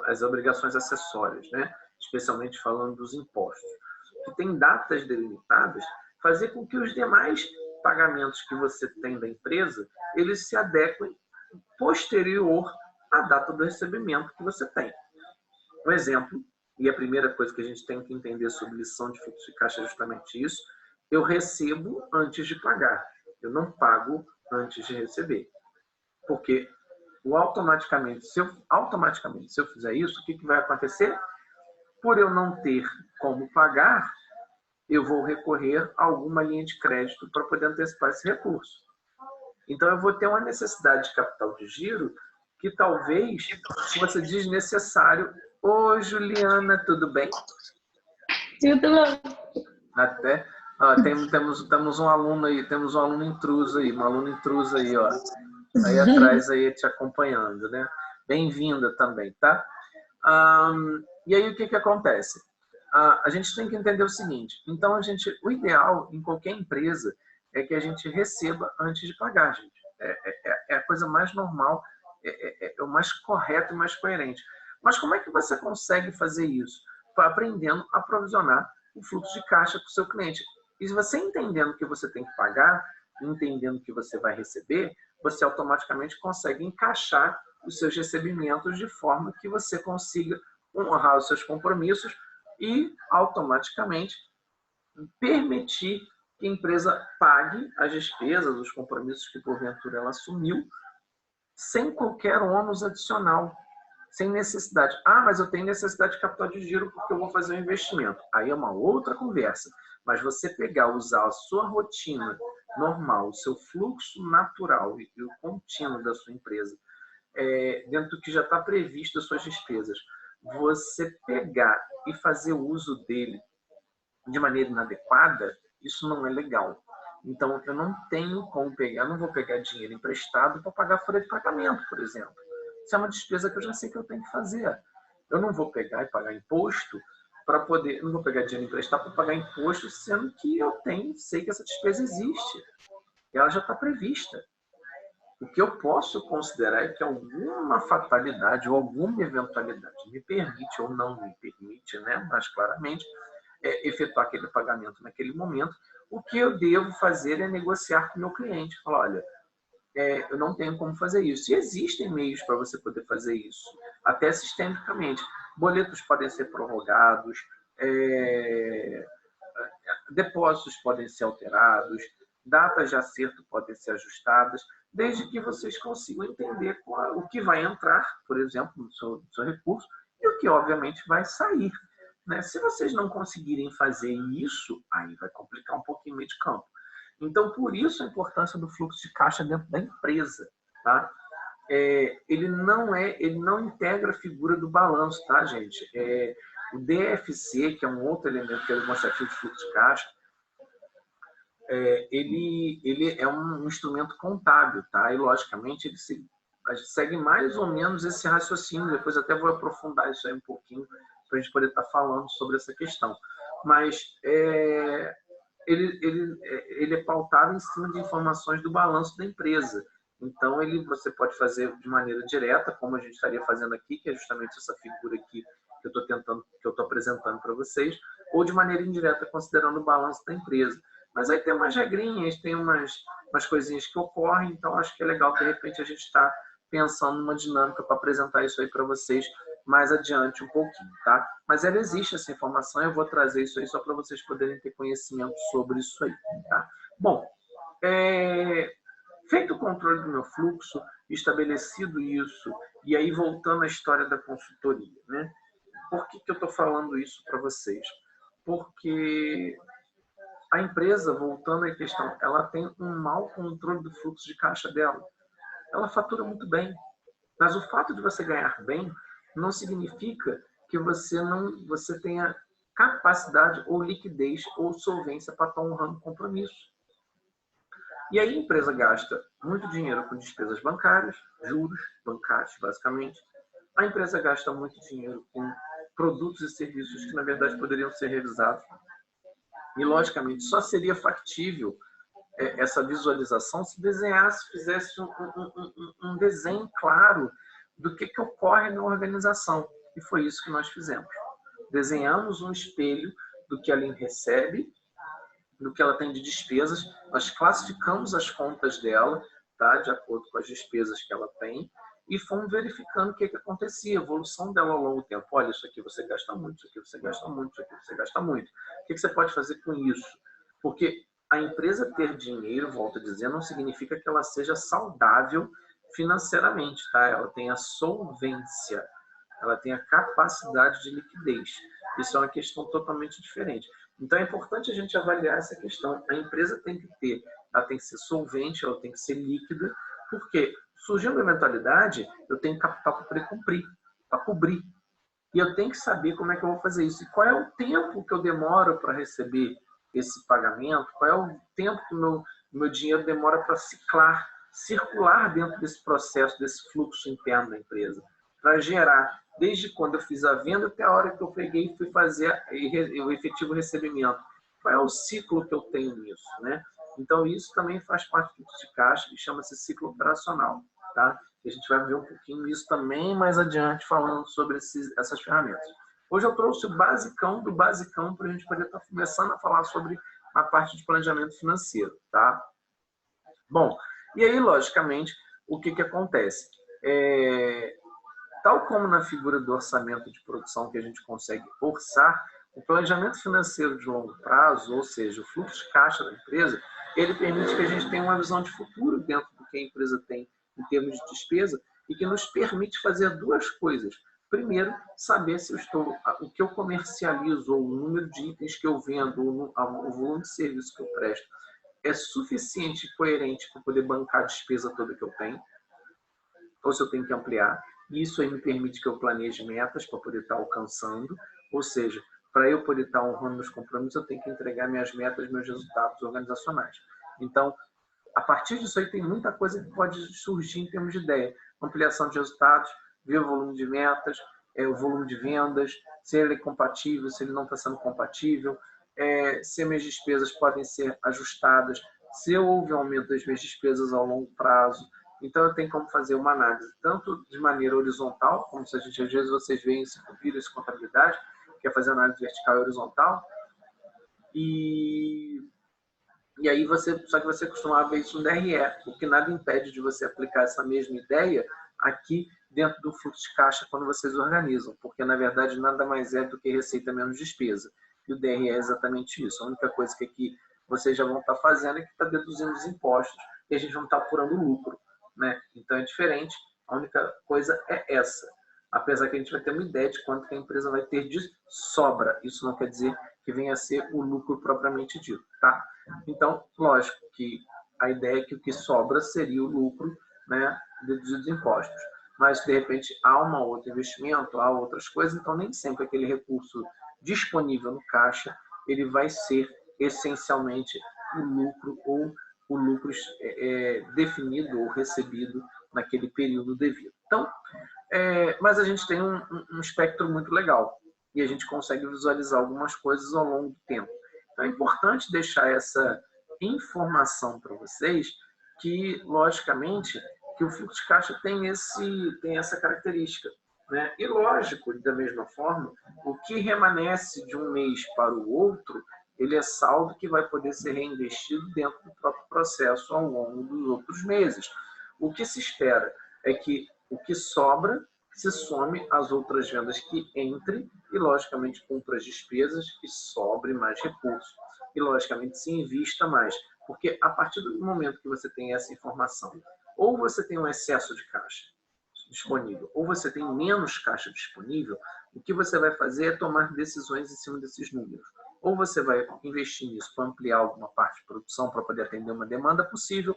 as obrigações acessórias, né? Especialmente falando dos impostos, que tem datas delimitadas, fazer com que os demais pagamentos que você tem da empresa, eles se adequem posterior à data do recebimento que você tem. Um exemplo, e a primeira coisa que a gente tem que entender sobre lição de fluxo de caixa é justamente isso, eu recebo antes de pagar, eu não pago antes de receber. Porque se eu fizer isso, o que vai acontecer? Por eu não ter como pagar, eu vou recorrer a alguma linha de crédito para poder antecipar esse recurso. Então, eu vou ter uma necessidade de capital de giro que talvez fosse desnecessário. Ô, Juliana, tudo bem? Tudo bom. Até... temos um aluno aí, temos um aluno intruso aí, uma aluna intrusa aí, ó. Aí atrás aí te acompanhando, né? Bem-vinda também, tá? E aí o que acontece? A gente tem que entender o seguinte. Então o ideal em qualquer empresa é que a gente receba antes de pagar, gente. É a coisa mais normal, é o mais correto e mais coerente. Mas como é que você consegue fazer isso? Aprendendo a provisionar o fluxo de caixa para o seu cliente. E se você entendendo que você tem que pagar, entendendo que você vai receber, você automaticamente consegue encaixar os seus recebimentos de forma que você consiga honrar os seus compromissos e automaticamente permitir que a empresa pague as despesas, os compromissos que porventura ela assumiu, sem qualquer ônus adicional, sem necessidade. Mas eu tenho necessidade de capital de giro porque eu vou fazer um investimento. Aí é uma outra conversa. Mas você usar a sua rotina normal, o seu fluxo natural e o contínuo da sua empresa, dentro do que já está previsto as suas despesas, você pegar e fazer uso dele de maneira inadequada, isso não é legal. Então, eu não tenho como pegar, não vou pegar dinheiro emprestado para pagar folha de pagamento, por exemplo. Isso é uma despesa que eu já sei que eu tenho que fazer. Eu não vou pegar e pagar imposto não vou pegar dinheiro emprestado para pagar imposto, sendo que eu sei que essa despesa existe. E ela já está prevista. O que eu posso considerar é que alguma fatalidade ou alguma eventualidade me permite ou não me permite, né, mais claramente, efetuar aquele pagamento naquele momento. O que eu devo fazer é negociar com o meu cliente. Falar, olha, eu não tenho como fazer isso. E existem meios para você poder fazer isso, até sistemicamente. Boletos podem ser prorrogados, depósitos podem ser alterados, datas de acerto podem ser ajustadas. desde que vocês consigam entender o que vai entrar, por exemplo, no seu recurso, e o que, obviamente, vai sair. Né? Se vocês não conseguirem fazer isso, aí vai complicar um pouquinho o meio de campo. Então, por isso a importância do fluxo de caixa dentro da empresa. Tá? Ele não integra a figura do balanço, tá, gente? O DFC, que é um outro elemento que é o demonstrativo de fluxo de caixa, ele é um instrumento contábil, tá? E, logicamente, a gente segue mais ou menos esse raciocínio. Depois até vou aprofundar isso aí um pouquinho para a gente poder estar falando sobre essa questão. Mas ele é pautado em cima de informações do balanço da empresa. Então, você pode fazer de maneira direta, como a gente estaria fazendo aqui, que é justamente essa figura aqui que eu estou apresentando para vocês, ou de maneira indireta, considerando o balanço da empresa. Mas aí tem umas regrinhas, tem umas coisinhas que ocorrem, então acho que é legal, de repente, a gente estar pensando numa dinâmica para apresentar isso aí para vocês mais adiante um pouquinho, tá? Mas existe essa informação, eu vou trazer isso aí só para vocês poderem ter conhecimento sobre isso aí, tá? Bom, feito o controle do meu fluxo, estabelecido isso, e aí voltando à história da consultoria, né? Por que eu estou falando isso para vocês? Porque a empresa, voltando à questão, ela tem um mau controle do fluxo de caixa dela. Ela fatura muito bem, mas o fato de você ganhar bem não significa que você tenha capacidade ou liquidez ou solvência para estar honrando o compromisso. E aí a empresa gasta muito dinheiro com despesas bancárias, juros bancários, basicamente. A empresa gasta muito dinheiro com produtos e serviços que, na verdade, poderiam ser revisados. E, logicamente, só seria factível essa visualização se desenhasse, fizesse um desenho claro do que ocorre na organização. E foi isso que nós fizemos. Desenhamos um espelho do que ela recebe, do que ela tem de despesas. Nós classificamos as contas dela, tá, de acordo com as despesas que ela tem, e fomos verificando o que acontecia, a evolução dela ao longo do tempo. Olha, isso aqui você gasta muito, isso aqui você gasta muito, isso aqui você gasta muito. O que você pode fazer com isso? Porque a empresa ter dinheiro, volto a dizer, não significa que ela seja saudável financeiramente, tá? Ela tem a solvência, ela tem a capacidade de liquidez. Isso é uma questão totalmente diferente. Então é importante a gente avaliar essa questão. A empresa ela tem que ser solvente, ela tem que ser líquida, porque surgindo uma eventualidade, eu tenho capital para poder cumprir, para cobrir. E eu tenho que saber como é que eu vou fazer isso. E qual é o tempo que eu demoro para receber esse pagamento, qual é o tempo que o meu dinheiro demora para circular dentro desse processo, desse fluxo interno da empresa, para gerar, desde quando eu fiz a venda até a hora que eu peguei e fui fazer o efetivo recebimento. Qual é o ciclo que eu tenho nisso, né? Então, isso também faz parte do fluxo de caixa, que chama-se ciclo operacional, tá? E a gente vai ver um pouquinho isso também mais adiante, falando sobre essas ferramentas. Hoje eu trouxe o basicão do basicão para a gente poder estar começando a falar sobre a parte de planejamento financeiro, tá? Bom, e aí, logicamente, o que acontece? Tal como na figura do orçamento de produção que a gente consegue orçar, o planejamento financeiro de longo prazo, ou seja, o fluxo de caixa da empresa, ele permite que a gente tenha uma visão de futuro dentro do que a empresa tem em termos de despesa e que nos permite fazer duas coisas. Primeiro, saber se o que eu comercializo, ou o número de itens que eu vendo, ou o volume de serviço que eu presto, é suficiente e coerente para poder bancar a despesa toda que eu tenho, ou se eu tenho que ampliar. Isso aí me permite que eu planeje metas para poder estar alcançando, ou seja, para eu poder estar honrando meus compromissos, eu tenho que entregar minhas metas, meus resultados organizacionais. Então, a partir disso aí tem muita coisa que pode surgir em termos de ideia. Ampliação de resultados, ver o volume de metas, o volume de vendas, se ele é compatível, se ele não está sendo compatível, se minhas despesas podem ser ajustadas, se houve aumento das minhas despesas ao longo prazo. Então, eu tenho como fazer uma análise, tanto de maneira horizontal, como se a gente, às vezes, vocês veem esse vírus de contabilidade, que é fazer análise vertical e horizontal, e aí só que você costumava ver isso no DRE, o que nada impede de você aplicar essa mesma ideia aqui dentro do fluxo de caixa quando vocês organizam, porque, na verdade, nada mais é do que receita menos despesa. E o DRE é exatamente isso. A única coisa que aqui vocês já vão estar fazendo é que está deduzindo os impostos e a gente não está apurando lucro, né? Então é diferente, a única coisa é essa. Apesar que a gente vai ter uma ideia de quanto que a empresa vai ter de sobra. Isso não quer dizer que venha a ser o lucro propriamente dito, tá? Então, lógico que a ideia é que o que sobra seria o lucro, né, dos impostos. Mas, de repente, há um outro investimento, há outras coisas, então nem sempre aquele recurso disponível no caixa, ele vai ser essencialmente o lucro ou o lucro definido ou recebido naquele período devido. Então, mas a gente tem um espectro muito legal e a gente consegue visualizar algumas coisas ao longo do tempo. Então é importante deixar essa informação para vocês que, logicamente, que o fluxo de caixa tem essa característica, né? E lógico, da mesma forma, o que remanesce de um mês para o outro, ele é saldo que vai poder ser reinvestido dentro do próprio processo ao longo dos outros meses. O que se espera é que o que sobra se some às outras vendas que entre e, logicamente, cumpra as despesas e sobre mais recursos. E, logicamente, se invista mais. Porque a partir do momento que você tem essa informação, ou você tem um excesso de caixa disponível, ou você tem menos caixa disponível, o que você vai fazer é tomar decisões em cima desses números. Ou você vai investir nisso para ampliar alguma parte de produção para poder atender uma demanda possível,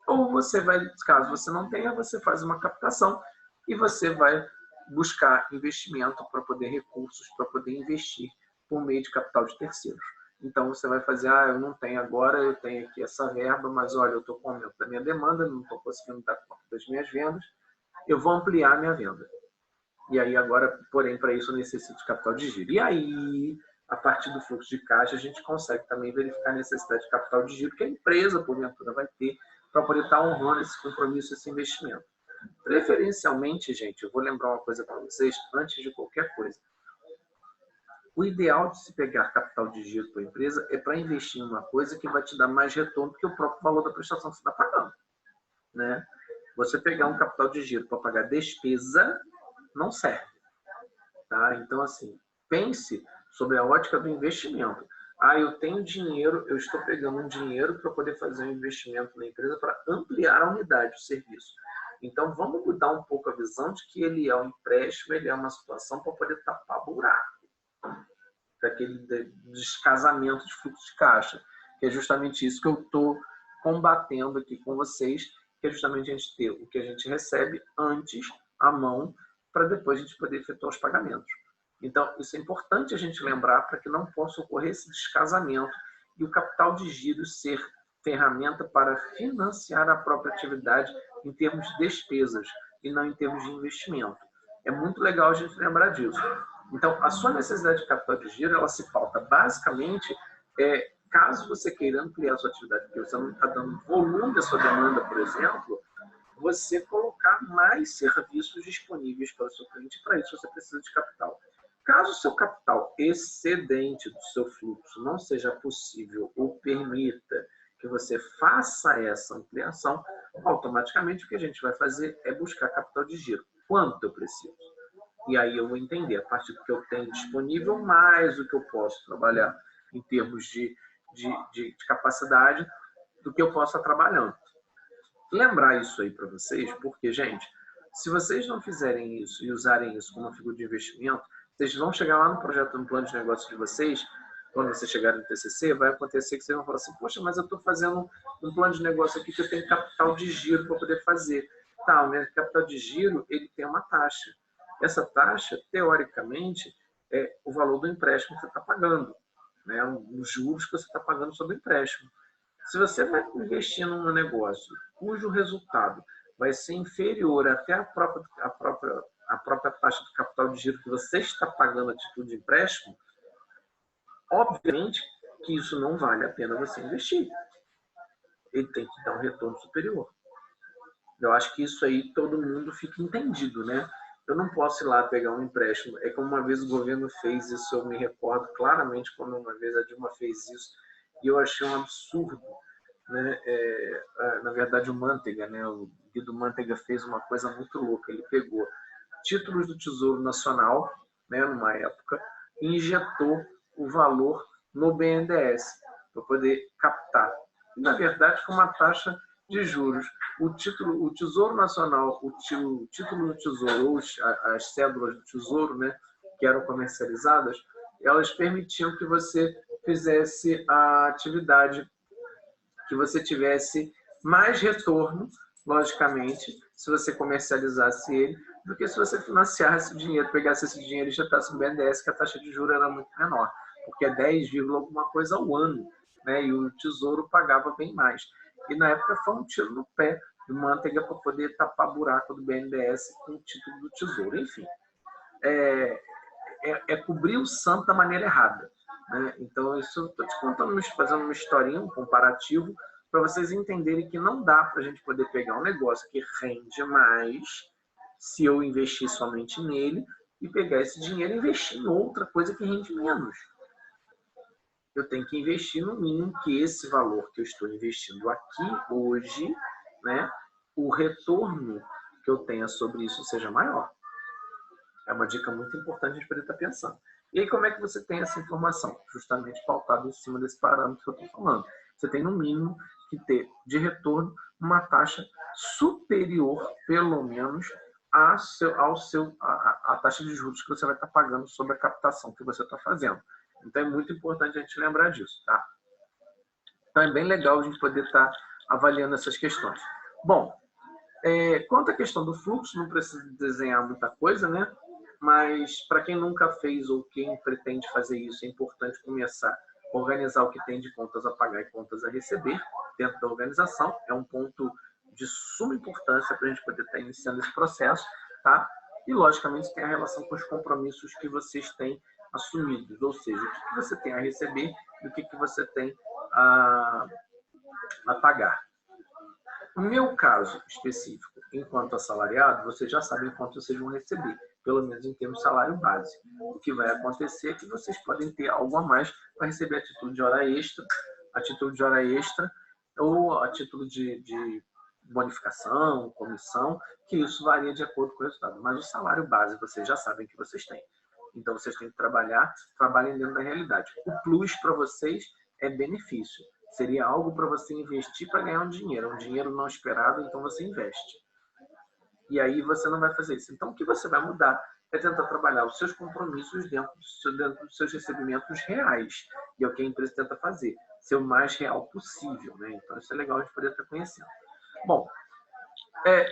ou você vai, caso você não tenha, você faz uma captação e você vai buscar investimento para poder recursos, para poder investir por meio de capital de terceiros. Então você vai fazer, eu não tenho agora, eu tenho aqui essa verba, mas olha, eu estou com aumento da minha demanda, não estou conseguindo dar conta das minhas vendas, eu vou ampliar a minha venda. E aí agora, porém, para isso eu necessito de capital de giro. E aí, a partir do fluxo de caixa, a gente consegue também verificar a necessidade de capital de giro que a empresa, porventura, vai ter para poder estar honrando esse compromisso, esse investimento. Preferencialmente, gente, eu vou lembrar uma coisa para vocês, antes de qualquer coisa. O ideal de se pegar capital de giro para a empresa é para investir em uma coisa que vai te dar mais retorno do que o próprio valor da prestação que você está pagando, né? Você pegar um capital de giro para pagar despesa não serve, tá? Então, assim, pense sobre a ótica do investimento. Eu tenho dinheiro, eu estou pegando um dinheiro para poder fazer um investimento na empresa para ampliar a unidade do serviço. Então, vamos mudar um pouco a visão de que ele é um empréstimo, ele é uma situação para poder tapar buraco, daquele descasamento de fluxo de caixa, que é justamente isso que eu estou combatendo aqui com vocês, que é justamente a gente ter o que a gente recebe antes, à mão, para depois a gente poder efetuar os pagamentos. Então, isso é importante a gente lembrar para que não possa ocorrer esse descasamento e o capital de giro ser ferramenta para financiar a própria atividade em termos de despesas e não em termos de investimento. É muito legal a gente lembrar disso. Então, a sua necessidade de capital de giro, ela se pauta basicamente, caso você queira ampliar a sua atividade, porque você não está dando volume da sua demanda, por exemplo, você colocar mais serviços disponíveis para o seu cliente, para isso você precisa de capital. Caso o seu capital excedente do seu fluxo não seja possível ou permita que você faça essa ampliação, automaticamente o que a gente vai fazer é buscar capital de giro. Quanto eu preciso? E aí eu vou entender, a partir do que eu tenho disponível, mais o que eu posso trabalhar em termos de capacidade, do que eu posso estar trabalhando. Lembrar isso aí para vocês, porque, gente, se vocês não fizerem isso e usarem isso como uma figura de investimento, vocês vão chegar lá no projeto, no plano de negócio de vocês, quando vocês chegarem no TCC, vai acontecer que vocês vão falar assim, poxa, mas eu estou fazendo um plano de negócio aqui que eu tenho capital de giro para poder fazer. Tá, o meu capital de giro, ele tem uma taxa. Essa taxa, teoricamente, é o valor do empréstimo que você está pagando, né? Os juros que você está pagando sobre o empréstimo. Se você vai investir num negócio cujo resultado vai ser inferior até a própria taxa de capital de giro que você está pagando a título de empréstimo, obviamente que isso não vale a pena você investir. Ele tem que dar um retorno superior. Eu acho que isso aí todo mundo fica entendido, né? Eu não posso ir lá pegar um empréstimo. É como uma vez o governo fez isso, eu me recordo claramente quando uma vez a Dilma fez isso, e eu achei um absurdo, né? Na verdade, o Manteiga, né? O Guido Manteiga fez uma coisa muito louca. Ele pegou títulos do Tesouro Nacional, né, numa época, e injetou o valor no BNDES para poder captar. E, na verdade, com uma taxa de juros, o Tesouro Nacional, o título do Tesouro, ou as cédulas do Tesouro, né, que eram comercializadas, elas permitiam que você fizesse a atividade, que você tivesse mais retorno, logicamente, se você comercializasse ele, do que se você financiasse o dinheiro, pegasse esse dinheiro e injetasse no BNDES, que a taxa de juros era muito menor, porque é 10, alguma coisa ao ano, né? E o Tesouro pagava bem mais. E na época foi um tiro no pé do Manteiga para poder tapar buraco do BNDES com o título do Tesouro. Enfim, é cobrir o santo da maneira errada, né? Então, isso eu estou te contando, fazendo uma historinha, um comparativo, para vocês entenderem que não dá para a gente poder pegar um negócio que rende mais se eu investir somente nele e pegar esse dinheiro e investir em outra coisa que rende menos. Eu tenho que investir no mínimo que esse valor que eu estou investindo aqui hoje, né, o retorno que eu tenha sobre isso seja maior. É uma dica muito importante a gente poder estar pensando. E aí, como é que você tem essa informação? Justamente pautado em cima desse parâmetro que eu estou falando. Você tem, no mínimo, que ter de retorno uma taxa superior, pelo menos, à taxa de juros que você vai estar pagando sobre a captação que você está fazendo. Então, é muito importante a gente lembrar disso, tá? Então, é bem legal a gente poder estar avaliando essas questões. Bom, quanto à questão do fluxo, não precisa desenhar muita coisa, né? Mas, para quem nunca fez ou quem pretende fazer isso, é importante começar a organizar o que tem de contas a pagar e contas a receber dentro da organização. É um ponto de suma importância para a gente poder estar iniciando esse processo, tá? E, logicamente, tem a relação com os compromissos que vocês têm assumidos, ou seja, o que você tem a receber e o que você tem a pagar. No meu caso específico, enquanto assalariado, vocês já sabem quanto vocês vão receber, pelo menos em termos de salário base. O que vai acontecer é que vocês podem ter algo a mais para receber a título de hora extra, ou a título de bonificação, comissão, que isso varia de acordo com o resultado. Mas o salário base vocês já sabem que vocês têm. Então, vocês têm que trabalhem dentro da realidade. O plus para vocês é benefício. Seria algo para você investir para ganhar um dinheiro não esperado, então você investe. E aí você não vai fazer isso. Então, o que você vai mudar é tentar trabalhar os seus compromissos dentro dos seus recebimentos reais. E é o que a empresa tenta fazer, ser o mais real possível, né? Então, isso é legal a gente poder estar conhecendo. Bom,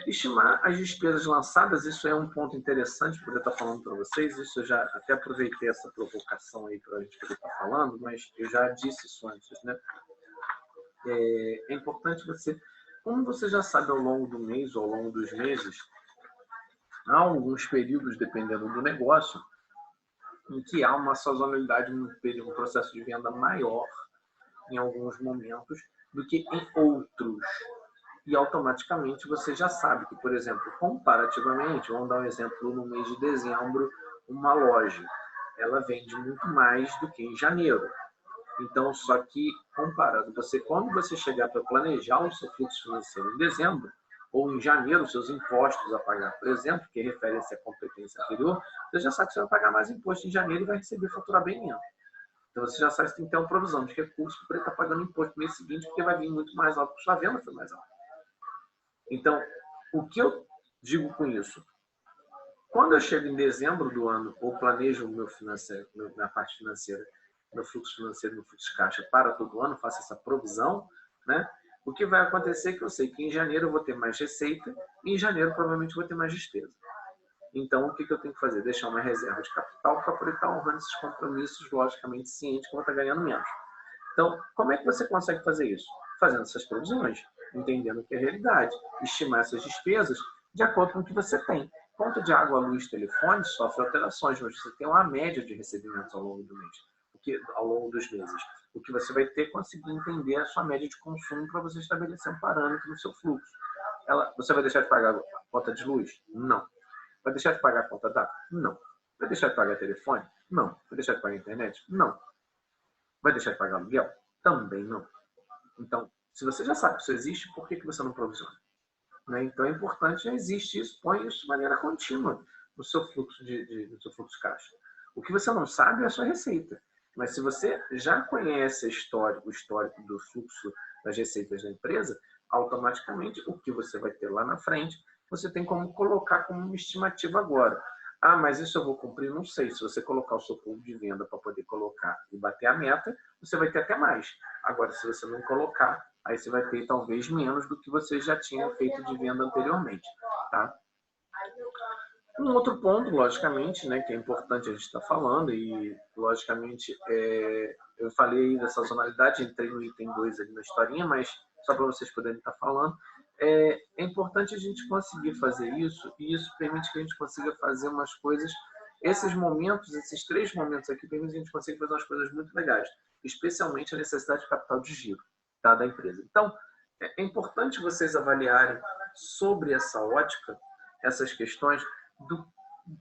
estimar as despesas lançadas, isso é um ponto interessante poder estar falando para vocês. Isso eu já até aproveitei essa provocação aí para a gente poder estar falando, mas eu já disse isso antes, né? É importante você, como você já sabe ao longo do mês ou ao longo dos meses, há alguns períodos, dependendo do negócio, em que há uma sazonalidade, um processo de venda maior em alguns momentos do que em outros. E automaticamente você já sabe que, por exemplo, comparativamente, vamos dar um exemplo, no mês de dezembro, uma loja, ela vende muito mais do que em janeiro. Então, só que, comparando, quando você chegar para planejar o seu fluxo financeiro em dezembro, ou em janeiro, os seus impostos a pagar, por exemplo, que refere-se à competência anterior, você já sabe que você vai pagar mais imposto em janeiro e vai receber faturar bem menos. Então, você já sabe que tem que ter uma provisão de recursos para ele estar pagando imposto no mês seguinte, porque vai vir muito mais alto, porque sua venda foi mais alta. Então, o que eu digo com isso? Quando eu chego em dezembro do ano, ou planejo minha parte financeira, meu fluxo financeiro, meu fluxo de caixa para todo ano, faço essa provisão, né? O que vai acontecer é que eu sei que em janeiro eu vou ter mais receita e em janeiro provavelmente vou ter mais despesa. Então, o que eu tenho que fazer? Deixar uma reserva de capital para poder estar honrando esses compromissos, logicamente ciente que eu vou estar ganhando menos. Então, como é que você consegue fazer isso? Fazendo essas provisões, entendendo o que é a realidade, estimar essas despesas de acordo com o que você tem. Conta de água, luz, telefone sofre alterações, mas você tem uma média de recebimentos ao longo do mês. Ao longo dos meses. O que você vai ter que conseguir entender a sua média de consumo para você estabelecer um parâmetro no seu fluxo. Você vai deixar de pagar a conta de luz? Não. Vai deixar de pagar a conta d'água? Não. Vai deixar de pagar telefone? Não. Vai deixar de pagar internet? Não. Vai deixar de pagar aluguel? Também não. Então, se você já sabe que isso existe, por que você não provisiona? Né? Então, é importante, já existe isso, põe isso de maneira contínua no seu fluxo no seu fluxo de caixa. O que você não sabe é a sua receita. Mas se você já conhece o histórico do fluxo das receitas da empresa, automaticamente o que você vai ter lá na frente, você tem como colocar como uma estimativa agora. Ah, mas isso eu vou cumprir? Não sei. Se você colocar o seu pool de venda para poder colocar e bater a meta, você vai ter até mais. Agora, se você não colocar, aí você vai ter talvez menos do que você já tinha feito de venda anteriormente, tá? Um outro ponto, logicamente, né, que é importante a gente estar falando, e logicamente eu falei da sazonalidade, entrei no item 2 ali na historinha, mas só para vocês poderem estar falando, é importante a gente conseguir fazer isso, e isso permite que a gente consiga fazer umas coisas, esses momentos, esses 3 momentos aqui, permitem que a gente consiga fazer umas coisas muito legais, especialmente a necessidade de capital de giro, tá, da empresa. Então, é importante vocês avaliarem sobre essa ótica, essas questões, do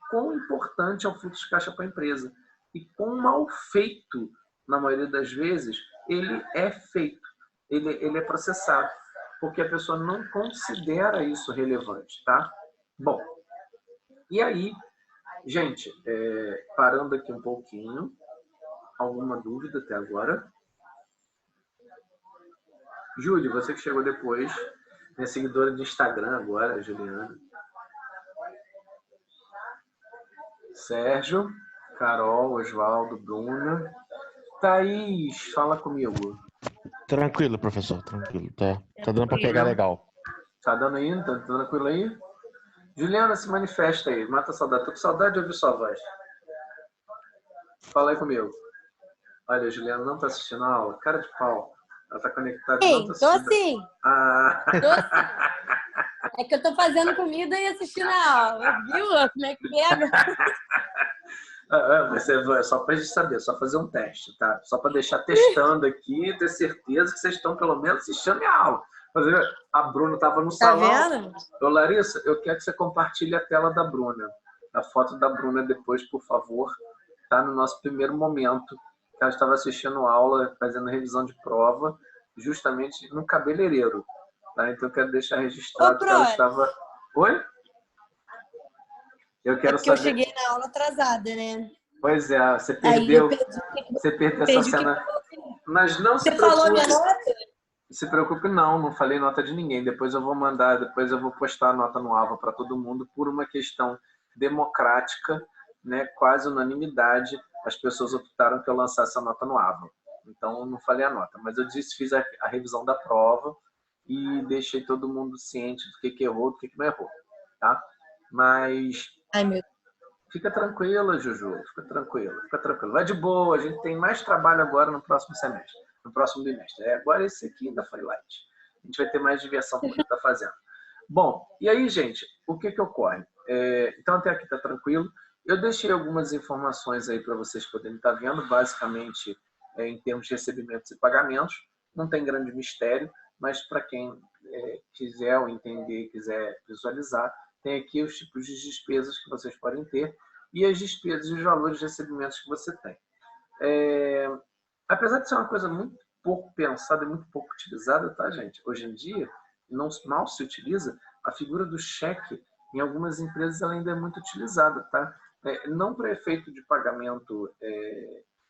quão importante é o fluxo de caixa para a empresa e quão mal feito, na maioria das vezes, ele é feito, ele é processado, porque a pessoa não considera isso relevante, tá? Bom, e aí, gente, parando aqui um pouquinho, alguma dúvida até agora? Júlia, você que chegou depois, minha seguidora de Instagram agora, Juliana. Sérgio, Carol, Oswaldo, Bruna. Thaís, fala comigo. Tranquilo, professor, tranquilo. Tá dando para pegar legal. Tá dando aí? Tá tranquilo aí? Juliana, se manifesta aí. Mata a saudade. Tô com saudade de ouvir sua voz. Fala aí comigo. Olha, a Juliana não tá assistindo a aula. Cara de pau. Ela tá conectada. Sim, não tá tô sim. Ah. Tô sim. É que eu tô fazendo comida e assistindo a aula. Viu como é que pega? Só pra gente saber, só fazer um teste, tá? Só pra deixar testando aqui e ter certeza que vocês estão pelo menos assistindo a aula. A Bruna tava no salão. Tá vendo? Ô, Larissa, eu quero que você compartilhe a tela da Bruna. A foto da Bruna depois, por favor. Tá no nosso primeiro momento. Ela estava assistindo aula, fazendo revisão de prova, justamente no cabeleireiro. Tá? Então eu quero deixar registrado que ela estava... Oi? Eu quero porque saber... eu cheguei na aula atrasada, né? Pois é, você perdeu, você perdeu essa cena. Mas não se preocupe. Você falou minha nota? Se preocupe não falei nota de ninguém. Depois eu vou mandar, depois eu vou postar a nota no AVA para todo mundo por uma questão democrática, né? Quase unanimidade. As pessoas optaram que eu lançasse a nota no AVA. Então não falei a nota, mas eu disse, fiz a revisão da prova e deixei todo mundo ciente do que errou, do que não errou, tá? Mas Ai, meu Deus. Fica tranquila, Juju. Fica tranquila. Vai de boa. A gente tem mais trabalho agora no próximo semestre. No próximo bimestre. Agora esse aqui ainda foi light. A gente vai ter mais diversão com o que está fazendo. Bom, e aí, gente, o que ocorre? Então, até aqui está tranquilo. Eu deixei algumas informações aí para vocês poderem estar vendo, basicamente em termos de recebimentos e pagamentos. Não tem grande mistério, mas para quem quiser ou entender, quiser visualizar, tem aqui os tipos de despesas que vocês podem ter e as despesas e os valores de recebimentos que você tem. Apesar de ser uma coisa muito pouco pensada e muito pouco utilizada, tá, gente? Hoje em dia, mal se utiliza, a figura do cheque, em algumas empresas, ela ainda é muito utilizada, tá? Não para efeito de pagamento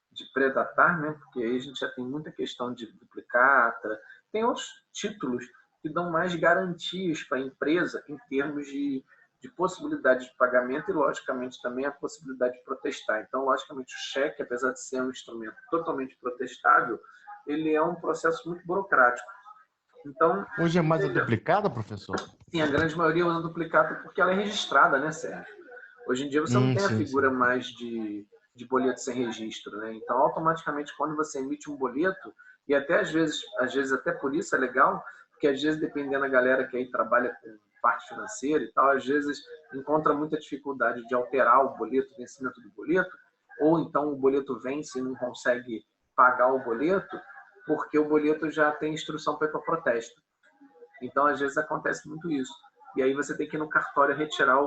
de predatar, né? Porque aí a gente já tem muita questão de duplicata, tem outros títulos que dão mais garantias para a empresa em termos de possibilidade de pagamento e, logicamente, também a possibilidade de protestar. Então, logicamente, o cheque, apesar de ser um instrumento totalmente protestável, ele é um processo muito burocrático. Então, hoje é mais a duplicada, professor? Sim, a grande maioria usa duplicata porque ela é registrada, né, Sérgio? Hoje em dia você não tem a figura mais de boleto sem registro, né? Então, automaticamente, quando você emite um boleto, e até às vezes até por isso é legal, porque às vezes, dependendo da galera que aí trabalha com parte financeira e tal, às vezes encontra muita dificuldade de alterar o boleto, o vencimento do boleto, ou então o boleto vence e não consegue pagar o boleto, porque o boleto já tem instrução para ir para protesto. Então, às vezes acontece muito isso. E aí você tem que ir no cartório retirar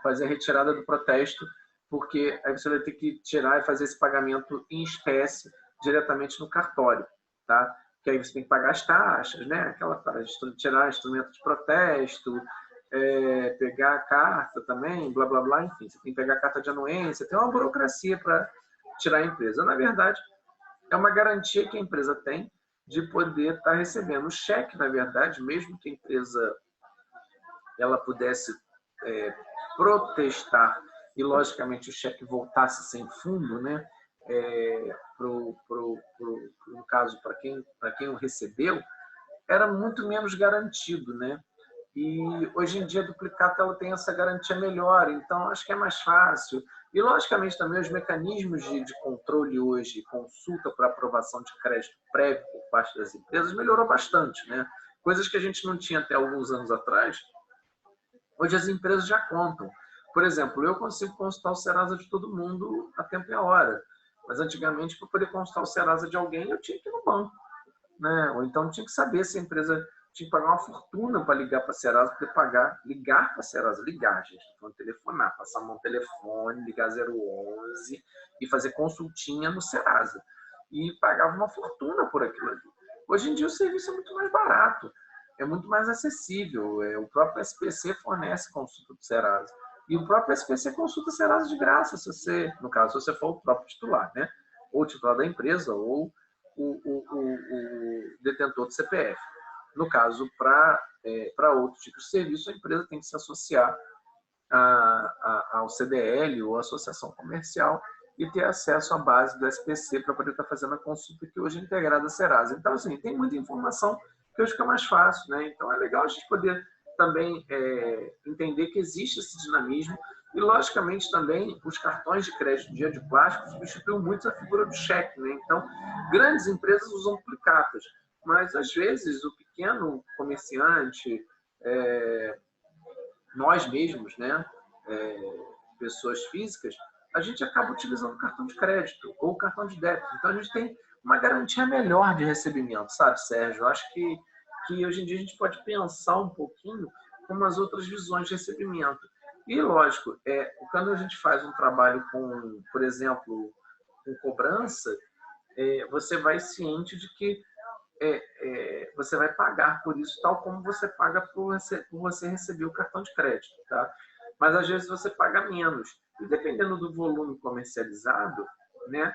fazer a retirada do protesto, porque aí você vai ter que tirar e fazer esse pagamento em espécie diretamente no cartório, tá? Que aí você tem que pagar as taxas, né? Aquela para tirar instrumento de protesto, pegar a carta também, blá, blá, blá, enfim. Você tem que pegar a carta de anuência, tem uma burocracia para tirar a empresa. Na verdade, é uma garantia que a empresa tem de poder estar recebendo o cheque, na verdade, mesmo que a empresa ela pudesse protestar e, logicamente, o cheque voltasse sem fundo, né? No caso, para quem o recebeu, era muito menos garantido, né? E hoje em dia a duplicata ela tem essa garantia melhor, então acho que é mais fácil. E logicamente também os mecanismos de controle hoje, consulta para aprovação de crédito prévio por parte das empresas melhorou bastante, né? Coisas que a gente não tinha até alguns anos atrás, hoje as empresas já contam. Por exemplo, eu consigo consultar o Serasa de todo mundo a tempo e a hora, mas antigamente para poder consultar o Serasa de alguém eu tinha que ir no banco, né? Ou então tinha que saber se a empresa tinha que pagar uma fortuna para ligar para a Serasa, poder ligar para a Serasa, gente, falando telefonar, passar a mão no telefone, ligar 011 e fazer consultinha no Serasa. E pagava uma fortuna por aquilo ali. Hoje em dia o serviço é muito mais barato, é muito mais acessível. O próprio SPC fornece consulta do Serasa. E o próprio SPC consulta o Serasa de graça, no caso, se você for o próprio titular, né? Ou o titular da empresa, ou o detentor do CPF. No caso, para outro tipo de serviço, a empresa tem que se associar ao CDL ou associação comercial e ter acesso à base do SPC para poder estar fazendo a consulta que hoje é integrada à Serasa. Então, assim, tem muita informação que hoje fica mais fácil, né? Então, é legal a gente poder também entender que existe esse dinamismo e, logicamente, também os cartões de crédito dia de plástico substituem muito a figura do cheque, né? Então, grandes empresas usam duplicatas, mas, às vezes, o pequeno comerciante, nós mesmos, né, pessoas físicas, a gente acaba utilizando cartão de crédito ou cartão de débito. Então, a gente tem uma garantia melhor de recebimento, sabe, Sérgio? Eu acho que hoje em dia a gente pode pensar um pouquinho com as outras visões de recebimento. E, lógico, quando a gente faz um trabalho com, por exemplo, com cobrança, você vai ciente de que você vai pagar por isso, tal como você paga por você receber o cartão de crédito, tá? Mas às vezes você paga menos. E dependendo do volume comercializado, né,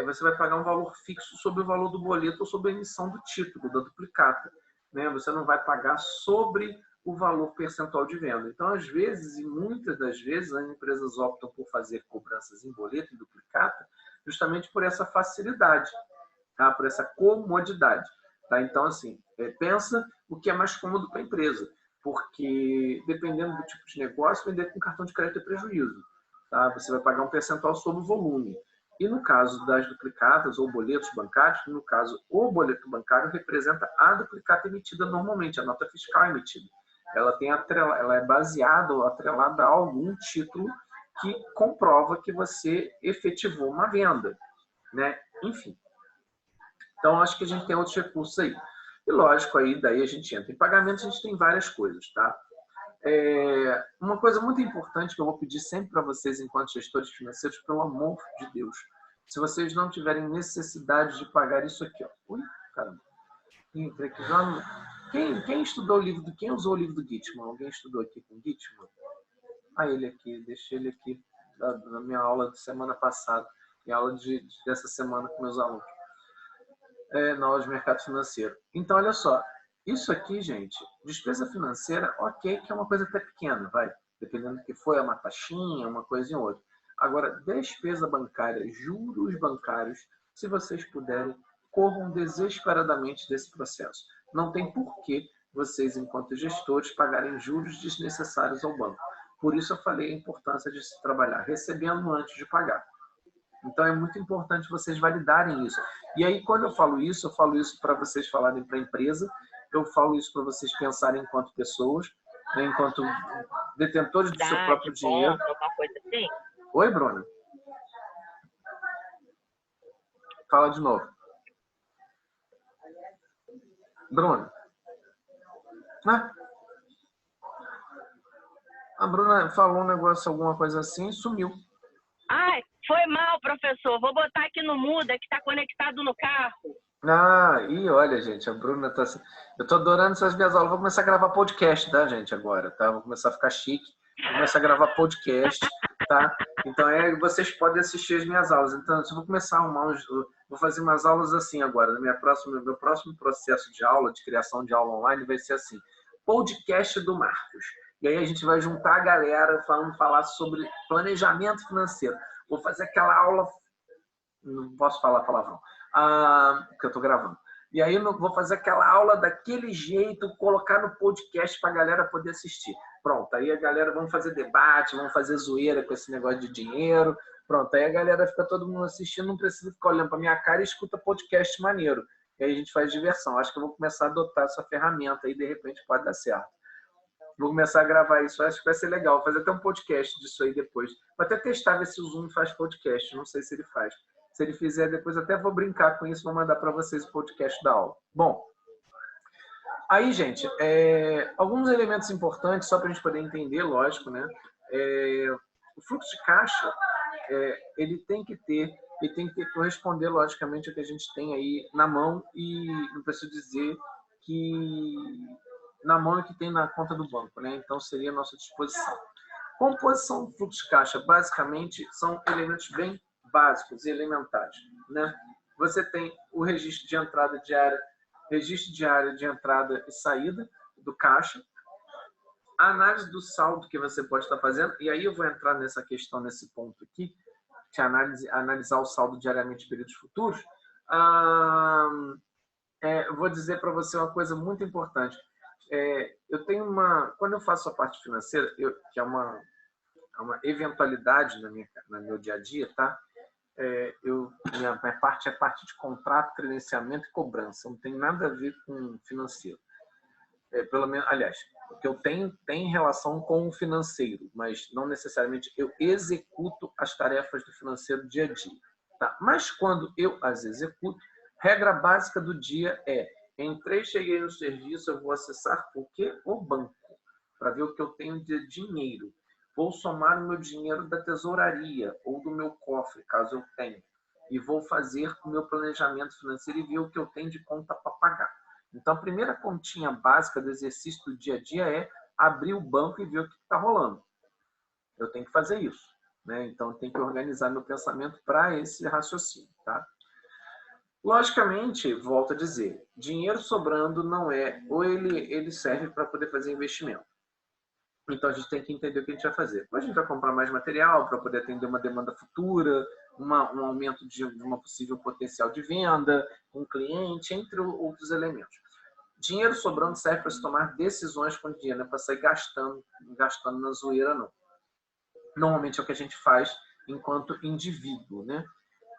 você vai pagar um valor fixo sobre o valor do boleto ou sobre a emissão do título, da duplicata, né? Você não vai pagar sobre o valor percentual de venda. Então, às vezes, e muitas das vezes, as empresas optam por fazer cobranças em boleto e duplicata justamente por essa facilidade, tá? Por essa comodidade. Tá? Então, assim, pensa o que é mais cômodo para a empresa, porque dependendo do tipo de negócio, vender com cartão de crédito é prejuízo. Tá? Você vai pagar um percentual sobre o volume. E no caso das duplicatas ou boletos bancários, no caso, o boleto bancário representa a duplicata emitida normalmente, a nota fiscal emitida. Ela é baseada ou atrelada a algum título que comprova que você efetivou uma venda, né? Enfim. Então, acho que a gente tem outros recursos aí. E, lógico, aí daí a gente entra em pagamento, a gente tem várias coisas, tá? Uma coisa muito importante que eu vou pedir sempre para vocês, enquanto gestores financeiros, pelo amor de Deus, se vocês não tiverem necessidade de pagar isso aqui, ó. Ui, caramba. Quem estudou o livro quem usou o livro do Gitman? Alguém estudou aqui com Gitman? Ele aqui, deixei ele aqui na minha aula de semana passada, minha aula dessa semana com meus alunos. Na aula de mercado financeiro. Então, olha só, isso aqui, gente, despesa financeira, ok, que é uma coisa até pequena, vai, dependendo do que foi, é uma taxinha, uma coisa em outra. Agora, despesa bancária, juros bancários, se vocês puderem, corram desesperadamente desse processo. Não tem porquê vocês, enquanto gestores, pagarem juros desnecessários ao banco. Por isso eu falei a importância de se trabalhar recebendo antes de pagar. Então, é muito importante vocês validarem isso. E aí, quando eu falo isso para vocês falarem para a empresa, eu falo isso para vocês pensarem enquanto pessoas, né, enquanto detentores do seu próprio dinheiro. Uma coisa assim? Oi, Bruna. Fala de novo. Bruna. A Bruna falou um negócio, alguma coisa assim, e sumiu. Ai, foi mal, professor. Vou botar aqui no mudo, que está conectado no carro. E olha, gente, a Bruna tá... Eu tô adorando essas minhas aulas. Vou começar a gravar podcast, tá, gente, agora, tá? Vou começar a ficar chique. Vou começar a gravar podcast, tá? Então, vocês podem assistir as minhas aulas. Então, eu vou começar vou fazer umas aulas assim agora. Meu próximo processo de aula, de criação de aula online, vai ser assim, podcast do Marcos. E aí a gente vai juntar a galera falar sobre planejamento financeiro. Vou fazer aquela aula, não posso falar palavrão, que eu estou gravando. E aí eu vou fazer aquela aula daquele jeito, colocar no podcast para a galera poder assistir. Pronto, aí a galera, vamos fazer debate, vamos fazer zoeira com esse negócio de dinheiro. Pronto, aí a galera fica todo mundo assistindo, não precisa ficar olhando para minha cara e escuta podcast maneiro. E aí a gente faz diversão. Acho que eu vou começar a adotar essa ferramenta aí, de repente pode dar certo. Vou começar a gravar isso, acho que vai ser legal. Vou fazer até um podcast disso aí depois. Vou até testar ver se o Zoom faz podcast, não sei se ele faz. Se ele fizer, depois até vou brincar com isso, vou mandar para vocês o podcast da aula. Bom, aí, gente, alguns elementos importantes, só para a gente poder entender, lógico, né? O fluxo de caixa, ele tem que corresponder, logicamente, ao que a gente tem aí na mão, e não preciso dizer que na mão é que tem na conta do banco, né? Então, seria a nossa disposição. Composição do fluxo de caixa, basicamente, são elementos bem básicos e elementares, né? Você tem o registro de entrada diária, registro diário de entrada e saída do caixa, a análise do saldo que você pode estar fazendo, e aí eu vou entrar nessa questão, nesse ponto aqui, de analisar o saldo diariamente em períodos futuros. Eu vou dizer para você uma coisa muito importante. Eu tenho quando eu faço a parte financeira, que é uma eventualidade no meu dia a dia, tá? Minha parte é parte de contrato, credenciamento e cobrança. Não tem nada a ver com financeiro. Pelo menos, aliás, o que eu tenho tem relação com o financeiro, mas não necessariamente eu executo as tarefas do financeiro dia a dia. Tá? Mas quando eu as executo, regra básica do dia entrei, cheguei no serviço, eu vou acessar o quê? O banco, para ver o que eu tenho de dinheiro. Vou somar o meu dinheiro da tesouraria ou do meu cofre, caso eu tenha. E vou fazer o meu planejamento financeiro e ver o que eu tenho de conta para pagar. Então, a primeira continha básica do exercício do dia a dia é abrir o banco e ver o que está rolando. Eu tenho que fazer isso, né? Então, eu tenho que organizar meu pensamento para esse raciocínio, tá? Logicamente, volto a dizer, dinheiro sobrando não ou ele serve para poder fazer investimento. Então, a gente tem que entender o que a gente vai fazer. Ou a gente vai comprar mais material para poder atender uma demanda futura, um aumento de uma possível potencial de venda, um cliente, entre outros elementos. Dinheiro sobrando serve para se tomar decisões com dinheiro, não é para sair gastando na zoeira, não. Normalmente é o que a gente faz enquanto indivíduo, né?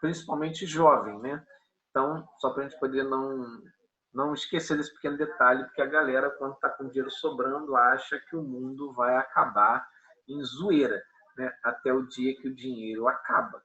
Principalmente jovem, né? Então, só para a gente poder não esquecer desse pequeno detalhe, porque a galera, quando está com dinheiro sobrando, acha que o mundo vai acabar em zoeira, né? Até o dia que o dinheiro acaba,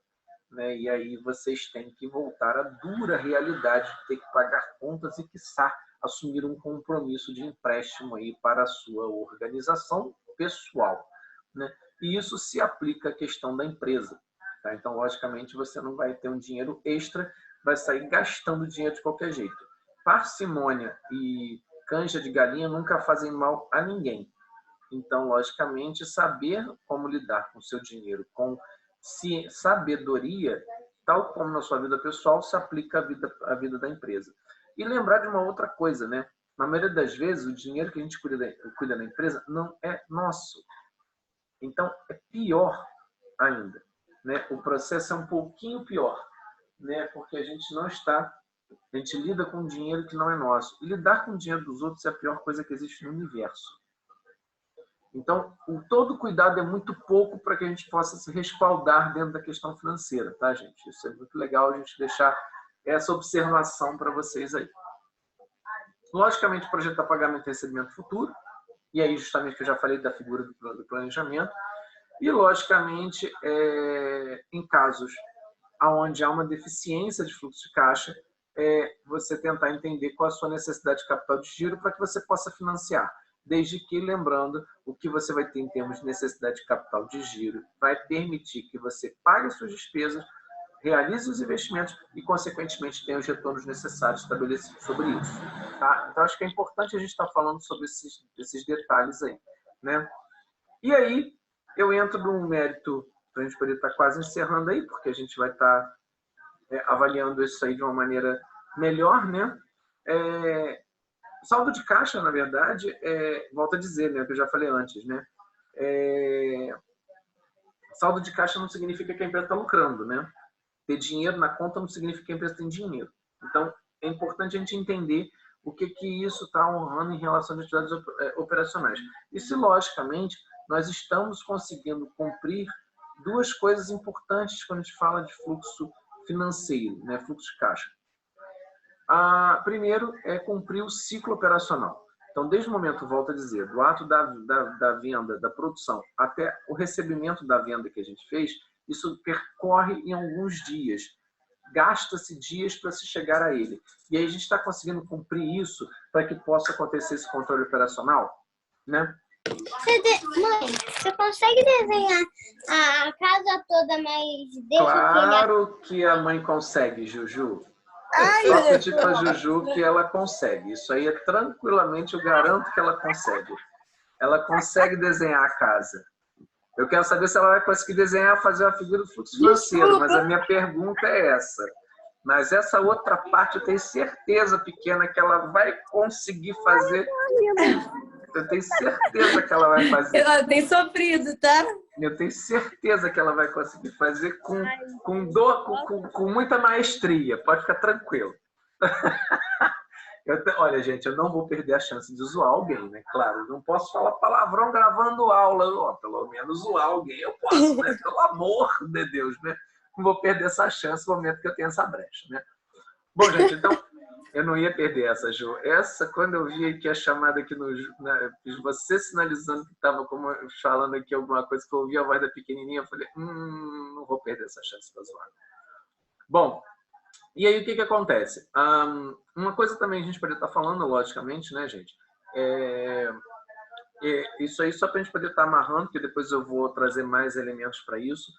né? E aí vocês têm que voltar à dura realidade de ter que pagar contas e, quiçá, assumir um compromisso de empréstimo aí para a sua organização pessoal, né? E isso se aplica à questão da empresa, tá? Então, logicamente, você não vai ter um dinheiro extra, vai sair gastando dinheiro de qualquer jeito. Parcimônia e canja de galinha nunca fazem mal a ninguém. Então, logicamente, saber como lidar com o seu dinheiro, com sabedoria, tal como na sua vida pessoal, se aplica à vida da empresa. E lembrar de uma outra coisa, né? Na maioria das vezes, o dinheiro que a gente cuida da empresa não é nosso. Então, é pior ainda, né? O processo é um pouquinho pior, né? Porque a gente lida com dinheiro que não é nosso. E lidar com o dinheiro dos outros é a pior coisa que existe no universo. Então, todo cuidado é muito pouco para que a gente possa se respaldar dentro da questão financeira, tá, gente? Isso é muito legal a gente deixar essa observação para vocês aí. Logicamente, projetar pagamento e recebimento futuro. E aí, justamente, que eu já falei da figura do planejamento. E, logicamente, em casos onde há uma deficiência de fluxo de caixa, você tentar entender qual a sua necessidade de capital de giro para que você possa financiar. Desde que, lembrando, o que você vai ter em termos de necessidade de capital de giro vai permitir que você pague as suas despesas, realize os investimentos e, consequentemente, tenha os retornos necessários estabelecidos sobre isso. Tá? Então, acho que é importante a gente estar falando sobre esses detalhes aí, né? E aí, eu entro num mérito para a gente poder estar quase encerrando aí, porque a gente vai estar avaliando isso aí de uma maneira melhor, né? Saldo de caixa, na verdade, volto a dizer, né, que eu já falei antes, né? Saldo de caixa não significa que a empresa está lucrando, né? Ter dinheiro na conta não significa que a empresa tem dinheiro. Então, é importante a gente entender o que isso está honrando em relação às atividades operacionais. E se, logicamente, nós estamos conseguindo cumprir duas coisas importantes quando a gente fala de fluxo financeiro, né? Fluxo de caixa. Primeiro é cumprir o ciclo operacional. Então, desde o momento, volto a dizer, do ato da venda, da produção, até o recebimento da venda que a gente fez, isso percorre em alguns dias. Gasta-se dias para se chegar a ele. E aí a gente está conseguindo cumprir isso para que possa acontecer esse controle operacional, né? Mãe, você consegue desenhar a casa toda, mas Claro que a mãe consegue, Juju. Só pedir para a Juju que ela consegue. Isso aí tranquilamente, eu garanto que ela consegue. Ela consegue desenhar a casa. Eu quero saber se ela vai conseguir desenhar, fazer a figura do fluxo financeiro, mas a minha pergunta é essa. Mas essa outra parte eu tenho certeza pequena que ela vai conseguir fazer. Eu tenho certeza que ela vai fazer. Ela tem sofrido, tá? Eu tenho certeza que ela vai conseguir fazer com muita maestria. Pode ficar tranquilo. Olha, gente, eu não vou perder a chance de zoar alguém, né? Claro, eu não posso falar palavrão gravando aula. Pelo menos zoar alguém eu posso, né? Pelo amor de Deus, né? Não vou perder essa chance no momento que eu tenho essa brecha, né? Bom, gente, então, eu não ia perder essa, Ju. Essa, quando eu vi aqui a chamada aqui fiz você sinalizando que estava falando aqui alguma coisa, que eu ouvi a voz da pequenininha, eu falei, não vou perder essa chance para zoar. Bom, e aí o que acontece? Uma coisa também a gente poderia estar falando, logicamente, né, gente? Isso aí só para a gente poder estar amarrando, que depois eu vou trazer mais elementos para isso.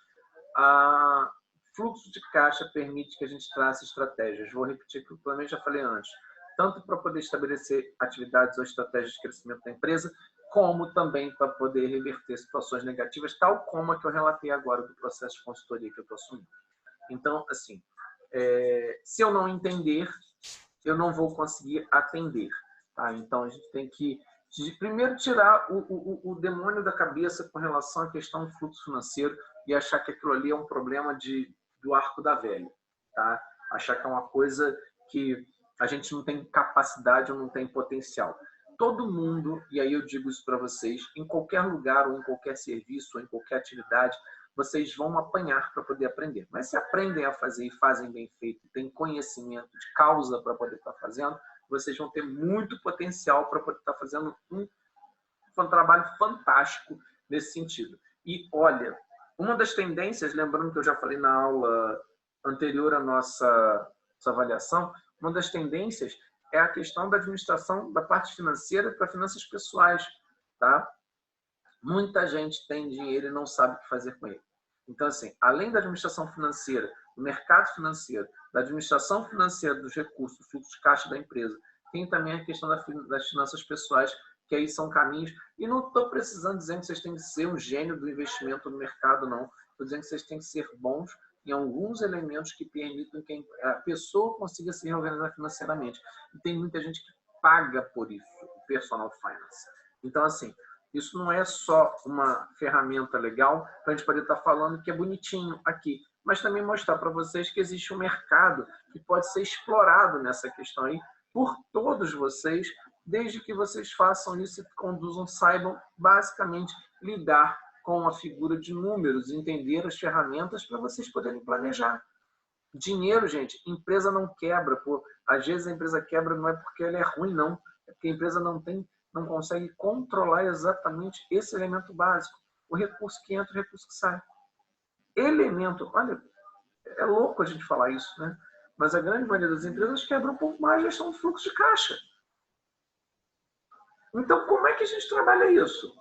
Fluxo de caixa permite que a gente trace estratégias. Vou repetir o que eu também já falei antes. Tanto para poder estabelecer atividades ou estratégias de crescimento da empresa, como também para poder reverter situações negativas, tal como a que eu relatei agora do processo de consultoria que eu estou assumindo. Então, assim, se eu não entender, eu não vou conseguir atender. Tá? Então, a gente tem que primeiro tirar o demônio da cabeça com relação à questão do fluxo financeiro e achar que aquilo ali é um problema do arco da velha. Tá? Achar que é uma coisa que a gente não tem capacidade ou não tem potencial. Todo mundo, e aí eu digo isso para vocês, em qualquer lugar ou em qualquer serviço ou em qualquer atividade, vocês vão apanhar para poder aprender. Mas se aprendem a fazer e fazem bem feito, têm conhecimento de causa para poder estar fazendo, vocês vão ter muito potencial para poder estar fazendo um trabalho fantástico nesse sentido. E olha, uma das tendências, lembrando que eu já falei na aula anterior à nossa avaliação, uma das tendências é a questão da administração da parte financeira para finanças pessoais. Tá? Muita gente tem dinheiro e não sabe o que fazer com ele. Então, assim, além da administração financeira, do mercado financeiro, da administração financeira dos recursos, do fluxo de caixa da empresa, tem também a questão das finanças pessoais, que aí são caminhos. E não estou precisando dizer que vocês têm que ser um gênio do investimento no mercado, não. Estou dizendo que vocês têm que ser bons em alguns elementos que permitam que a pessoa consiga se reorganizar financeiramente. E tem muita gente que paga por isso, o personal finance. Então, assim, isso não é só uma ferramenta legal para a gente poder estar falando que é bonitinho aqui, mas também mostrar para vocês que existe um mercado que pode ser explorado nessa questão aí por todos vocês, desde que vocês façam isso e conduzam, saibam basicamente lidar com a figura de números, entender as ferramentas para vocês poderem planejar. Dinheiro, gente, empresa não quebra. Pô. Às vezes a empresa quebra não é porque ela é ruim, não. É porque a empresa não consegue controlar exatamente esse elemento básico. O recurso que entra, o recurso que sai. Elemento, olha, é louco a gente falar isso, né? Mas a grande maioria das empresas quebram um pouco mais a gestão do fluxo de caixa. Então, como é que a gente trabalha isso?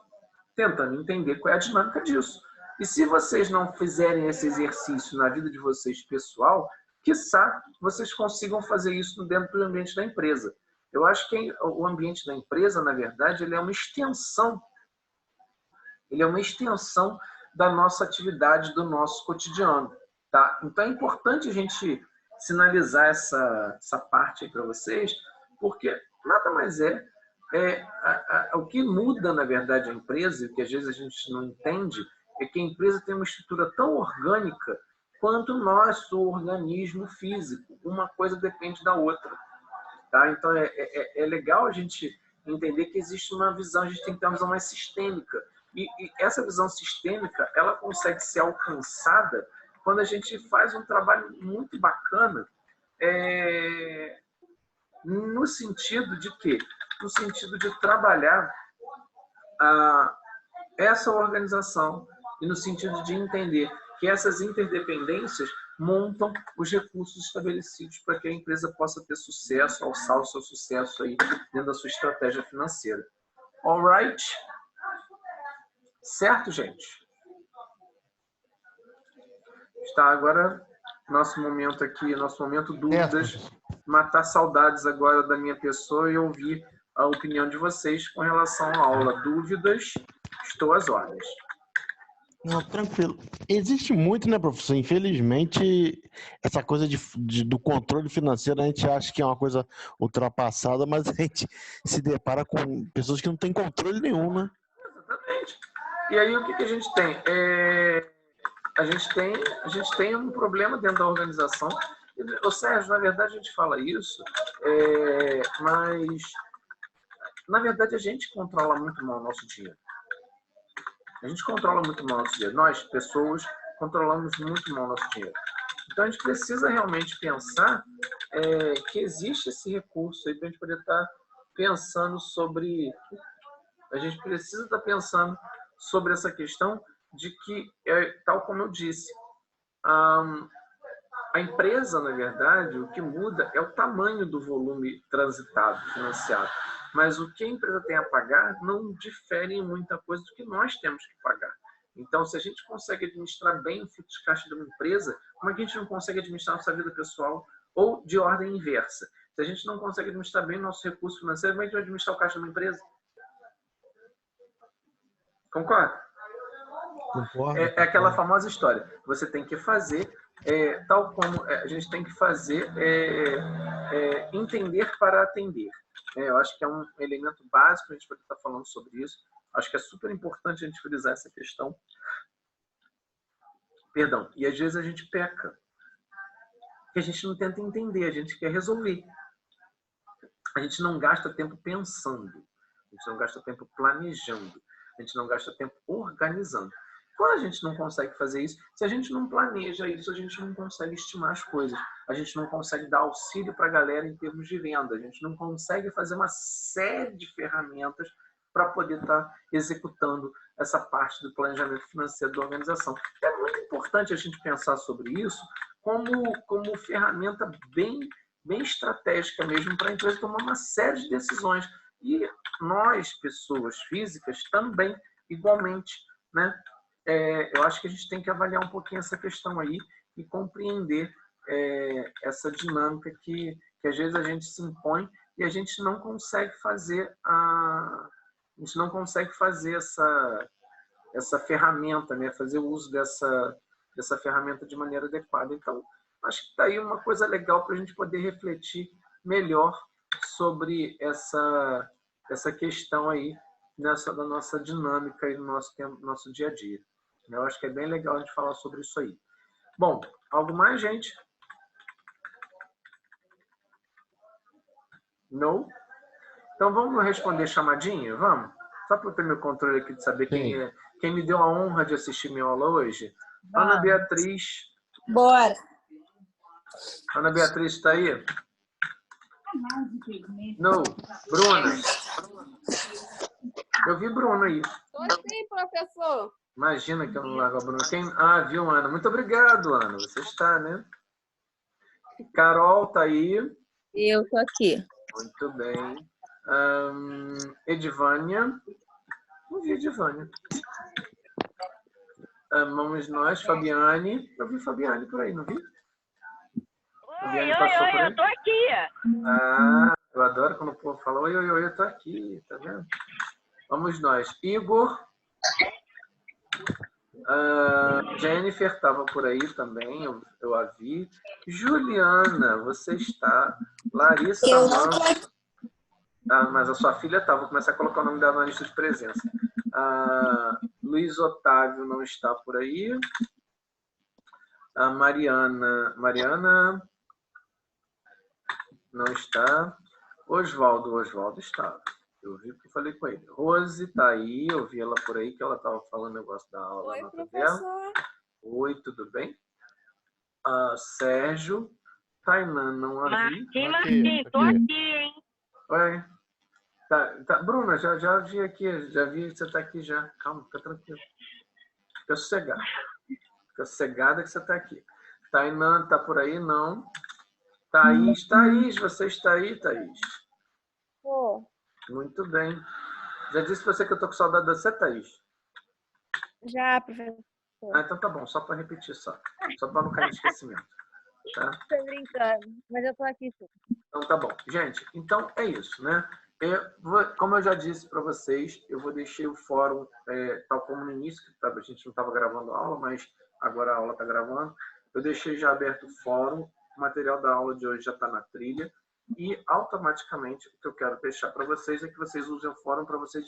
Tentando entender qual é a dinâmica disso. E se vocês não fizerem esse exercício na vida de vocês pessoal, quiçá vocês consigam fazer isso dentro do ambiente da empresa. Eu acho que o ambiente da empresa, na verdade, ele é uma extensão. Ele é uma extensão da nossa atividade, do nosso cotidiano. Tá? Então é importante a gente sinalizar essa parte aí para vocês, porque nada mais o que muda, na verdade, a empresa, e que às vezes a gente não entende, é que a empresa tem uma estrutura tão orgânica quanto o nosso organismo físico. Uma coisa depende da outra. Tá? Então é legal a gente entender que existe uma visão, a gente tem que ter uma visão mais sistêmica. E essa visão sistêmica, ela consegue ser alcançada quando a gente faz um trabalho muito bacana, no sentido de quê? No sentido de trabalhar essa organização e no sentido de entender que essas interdependências montam os recursos estabelecidos para que a empresa possa ter sucesso, alçar o seu sucesso aí dentro da sua estratégia financeira. Alright? Certo, gente? Está agora nosso momento aqui, nosso momento dúvidas, matar saudades agora da minha pessoa e ouvir a opinião de vocês com relação à aula. Dúvidas, estou às ordens. Não, tranquilo. Existe muito, né, professor? Infelizmente, essa coisa do controle financeiro, a gente acha que é uma coisa ultrapassada, mas a gente se depara com pessoas que não têm controle nenhum, né? Exatamente. E aí, o que a gente tem? A gente tem um problema dentro da organização. Ô, Sérgio, na verdade, a gente fala isso, mas, na verdade, a gente controla muito mal o nosso dinheiro. A gente controla muito mal o nosso dinheiro. Nós, pessoas, controlamos muito mal o nosso dinheiro. Então, a gente precisa realmente pensar que existe esse recurso aí para a gente poder estar pensando sobre... A gente precisa estar pensando sobre essa questão de que, tal como eu disse, a empresa, na verdade, o que muda é o tamanho do volume transitado, financiado. Mas o que a empresa tem a pagar não difere em muita coisa do que nós temos que pagar. Então, se a gente consegue administrar bem o fluxo de caixa de uma empresa, como é que a gente não consegue administrar a nossa vida pessoal ou de ordem inversa? Se a gente não consegue administrar bem o nosso recurso financeiro, como é que a gente vai administrar o caixa de uma empresa? Concorda? Concordo. É aquela famosa história. Você tem que fazer, tal como a gente tem que fazer, entender para atender. Eu acho que é um elemento básico, a gente pode estar falando sobre isso. Acho que é super importante a gente frisar essa questão. Perdão. E às vezes a gente peca. Porque a gente não tenta entender, a gente quer resolver. A gente não gasta tempo pensando. A gente não gasta tempo planejando. A gente não gasta tempo organizando. Quando a gente não consegue fazer isso, se a gente não planeja isso, a gente não consegue estimar as coisas. A gente não consegue dar auxílio para a galera em termos de venda. A gente não consegue fazer uma série de ferramentas para poder estar executando essa parte do planejamento financeiro da organização. É muito importante a gente pensar sobre isso como ferramenta bem estratégica mesmo para a empresa tomar uma série de decisões. E nós, pessoas físicas, também, igualmente, né? Eu acho que a gente tem que avaliar um pouquinho essa questão aí e compreender essa dinâmica que às vezes a gente se impõe e a gente não consegue fazer essa ferramenta, né? Fazer o uso dessa ferramenta de maneira adequada. Então, acho que está aí uma coisa legal para a gente poder refletir melhor sobre essa questão aí da nossa dinâmica e do nosso dia a dia. Eu acho que é bem legal a gente falar sobre isso aí. Bom, algo mais, gente? Não? Então vamos responder chamadinha? Vamos? Só para eu ter meu controle aqui de saber quem me deu a honra de assistir minha aula hoje. Ana Beatriz. Bora. Ana Beatriz está aí? Não. Bruna. Eu vi Bruna aí. Tô sim, professor. Imagina que eu não largo a Bruna. Viu, Ana? Muito obrigado, Ana. Você está, né? Carol tá aí. Eu tô aqui. Muito bem. Edivânia. Não vi Edivânia. Vamos nós. Fabiane. Eu vi Fabiane por aí, não vi? Oi, eu tô aqui. Eu adoro quando o povo fala oi, eu tô aqui, tá vendo? Vamos nós. Igor. Jennifer estava por aí também, eu a vi. Juliana, você está. Larissa Eu não tô Manso. Mas a sua filha está. Vou começar a colocar o nome dela na lista de presença. Luiz Otávio não está por aí. A Mariana não está. Oswaldo está. Eu vi que eu falei com ele. Rose está aí, eu vi ela por aí, que ela estava falando o negócio da aula. Oi, nota professor. dela. Oi, tudo bem? Sérgio. Tainan, não a vi. Marquinhos, tô aqui, hein? Oi. Tá. Bruna, já vi aqui, já vi que você está aqui já. Calma, fica tranquilo. Fica sossegado. Fica sossegada que você está aqui. Tainan está por aí? Não. Thaís, você está aí, Thaís? Pô, Muito bem. Já disse pra você que eu tô com saudade de você, Thaís? já, professor. Então tá bom, só para repetir só. Só para não cair no esquecimento. Tá? Tô brincando, mas eu tô aqui. Então tá bom. Gente, então é isso, né? Como eu já disse para vocês, eu vou deixar o fórum, tal como no início, que a gente não estava gravando a aula, mas agora a aula está gravando. Eu deixei já aberto o fórum, o material da aula de hoje já está na trilha. E automaticamente o que eu quero deixar para vocês é que vocês usem o fórum para vocês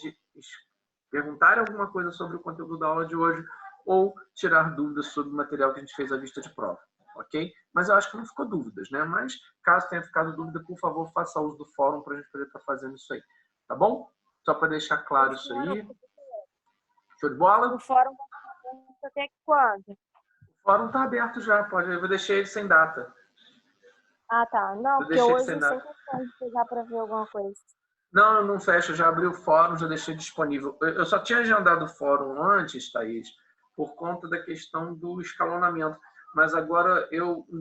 perguntarem alguma coisa sobre o conteúdo da aula de hoje ou tirar dúvidas sobre o material que a gente fez à vista de prova, ok? Mas eu acho que não ficou dúvidas, né? Mas caso tenha ficado dúvida, por favor, faça uso do fórum para a gente poder estar fazendo isso aí, tá bom? Só para deixar claro isso aí. Show de bola? O fórum vai até quando? O fórum está aberto já, eu vou deixar ele sem data. Ah, tá. Não, Eu porque deixei hoje sem eu data. sempre tenho que pegar para ver alguma coisa. Não, eu não fecho, eu já abri o fórum, já deixei disponível. Eu só tinha agendado o fórum antes, Thaís, por conta da questão do escalonamento. Mas agora,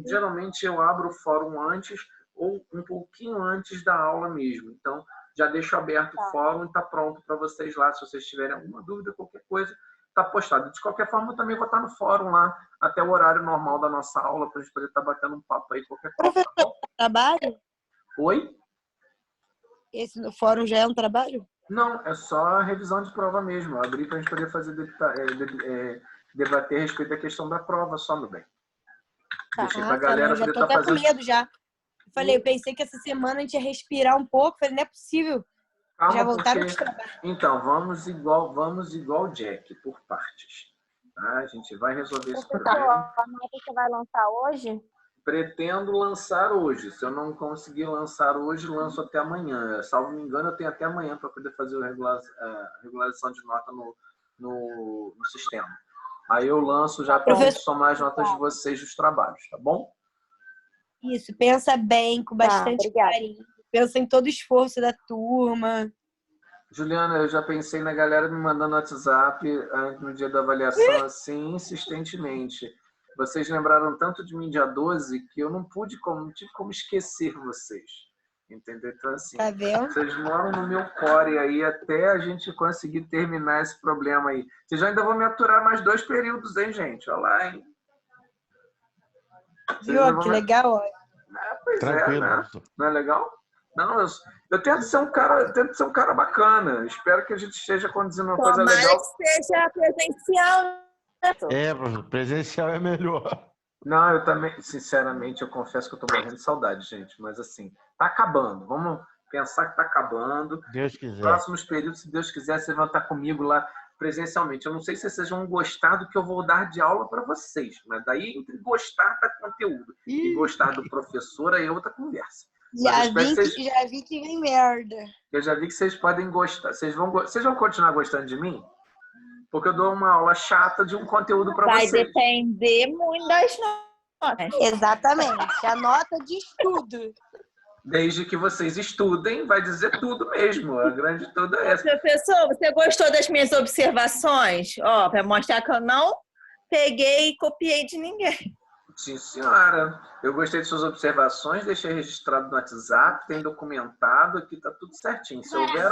geralmente, eu abro o fórum antes ou um pouquinho antes da aula mesmo. Então, já deixo aberto o fórum e está pronto para vocês lá. Se vocês tiverem alguma dúvida, qualquer coisa, está postado. De qualquer forma, eu também vou estar no fórum lá, até o horário normal da nossa aula, para a gente poder estar batendo um papo aí, qualquer coisa. Tá bom? trabalho? Oi? Esse no fórum já é um trabalho? Não, é só revisão de prova mesmo. Eu abri para a gente poder fazer debater a respeito da questão da prova só, meu bem. Deixei para a galera eu já poder tô estar até fazendo. com medo já. Eu pensei que essa semana a gente ia respirar um pouco. Falei, não é possível. Calma, Já voltaram porque... de trabalho. Então, vamos igual o Jack, por partes. Tá? A gente vai resolver esse Professor, problema. a nota você vai lançar hoje? Pretendo lançar hoje. Se eu não conseguir lançar hoje, lanço até amanhã. Salvo me engano, eu tenho até amanhã para poder fazer a regularização de nota no sistema. Aí eu lanço já para somar as notas de vocês dos trabalhos, tá bom? Isso, pensa bem, com bastante carinho. Pensa em todo o esforço da turma. Juliana, eu já pensei na galera me mandando WhatsApp no dia da avaliação, assim, insistentemente. Vocês lembraram tanto de mim dia 12 que eu não tive como esquecer vocês. Entendeu? Então, assim, tá vendo? Vocês moram no meu core aí até a gente conseguir terminar esse problema aí. Vocês ainda vão me aturar mais 2 períodos, hein, gente? Olha lá, hein? Viu? Que legal, olha. Pois Tranquilo, né? Não é legal? Não, eu tento ser um cara bacana. Espero que a gente esteja conduzindo uma coisa legal. Que seja presencial. Professor, presencial é melhor. Não, eu também, sinceramente, eu confesso que eu tô morrendo de saudade, gente. Mas assim, tá acabando. Vamos pensar que tá acabando. Deus quiser. Próximos períodos, se Deus quiser, vocês vão estar comigo lá presencialmente. Eu não sei se vocês vão gostar do que eu vou dar de aula para vocês, mas daí entre gostar do conteúdo e gostar do professor, aí é outra conversa. Já vi que vem merda. Eu já vi que vocês podem gostar. Vocês vão continuar gostando de mim? Porque eu dou uma aula chata de um conteúdo para vocês. Vai depender muito das notas. Exatamente. A nota diz tudo. Desde que vocês estudem, vai dizer tudo mesmo. A grande tudo é essa. Professor, você gostou das minhas observações? Ó, para mostrar que eu não peguei e copiei de ninguém. Sim, senhora. Eu gostei de suas observações, deixei registrado no WhatsApp, tem documentado, aqui está tudo certinho. Se houver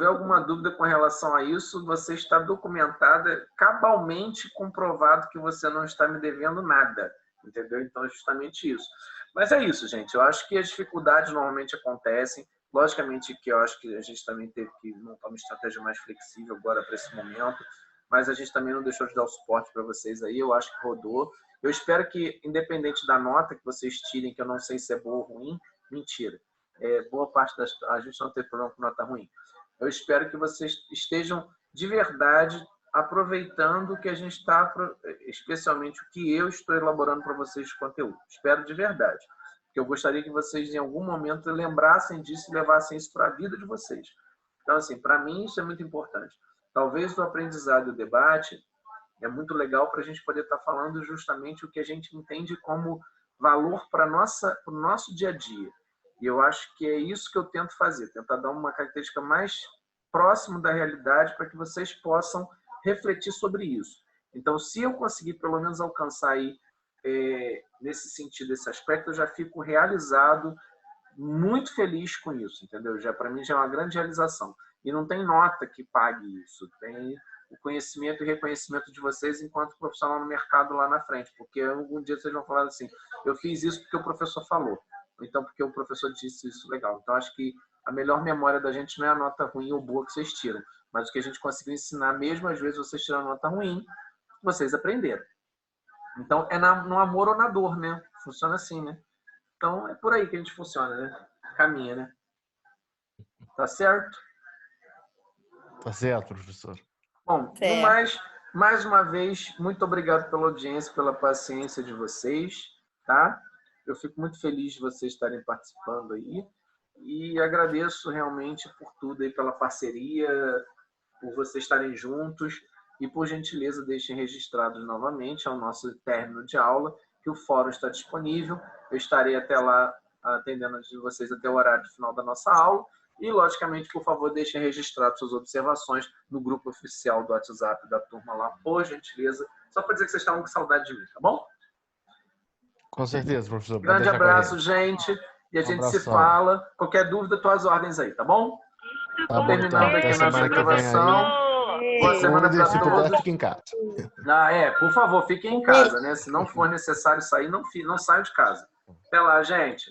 alguma dúvida com relação a isso, você está documentada, cabalmente comprovado que você não está me devendo nada. Entendeu? Então é justamente isso. Mas é isso, gente. Eu acho que as dificuldades normalmente acontecem. Logicamente que eu acho que a gente também teve que montar uma estratégia mais flexível agora para esse momento, mas a gente também não deixou de dar o suporte para vocês aí, eu acho que rodou. Eu espero que, independente da nota que vocês tirem, que eu não sei se é boa ou ruim, mentira. Boa parte a gente não tem problema com nota ruim. Eu espero que vocês estejam de verdade aproveitando o que a gente está, especialmente o que eu estou elaborando para vocês de conteúdo. Espero de verdade. Porque eu gostaria que vocês, em algum momento, lembrassem disso e levassem isso para a vida de vocês. Então, assim, para mim, isso é muito importante. Talvez o aprendizado e o debate é muito legal para a gente poder estar falando justamente o que a gente entende como valor para o nosso dia a dia. E eu acho que é isso que eu tento fazer, tentar dar uma característica mais próxima da realidade para que vocês possam refletir sobre isso. Então, se eu conseguir pelo menos alcançar aí, nesse sentido, esse aspecto, eu já fico realizado, muito feliz com isso, entendeu? Para mim já é uma grande realização. E não tem nota que pague isso, tem o conhecimento e reconhecimento de vocês enquanto profissional no mercado lá na frente, porque algum dia vocês vão falar assim, eu fiz isso porque o professor falou, ou então porque o professor disse isso legal. Então, acho que a melhor memória da gente não é a nota ruim ou boa que vocês tiram, mas o que a gente conseguiu ensinar, mesmo às vezes vocês tiram a nota ruim, vocês aprenderam. Então, é no amor ou na dor, né? Funciona assim, né? Então, é por aí que a gente funciona, né? Caminha, né? Tá certo? Tá certo, professor. Bom, no mais uma vez, muito obrigado pela audiência, pela paciência de vocês, tá? Eu fico muito feliz de vocês estarem participando aí e agradeço realmente por tudo aí, pela parceria, por vocês estarem juntos e, por gentileza, deixem registrados novamente ao nosso término de aula que o fórum está disponível. Eu estarei até lá atendendo vocês até o horário final da nossa aula. E, logicamente, por favor, deixem registradas suas observações no grupo oficial do WhatsApp da turma lá, por gentileza. Só para dizer que vocês estavam com saudade de mim, tá bom? Com certeza, professor. Grande abraço, gente. E a gente se fala. Qualquer dúvida, tuas ordens aí, tá bom? Tá bom, terminando aqui a nossa gravação. Boa semana para se todos. puder, fique em casa. Por favor, fiquem em casa, né? Se não for necessário sair, não saiam de casa. Até lá, gente.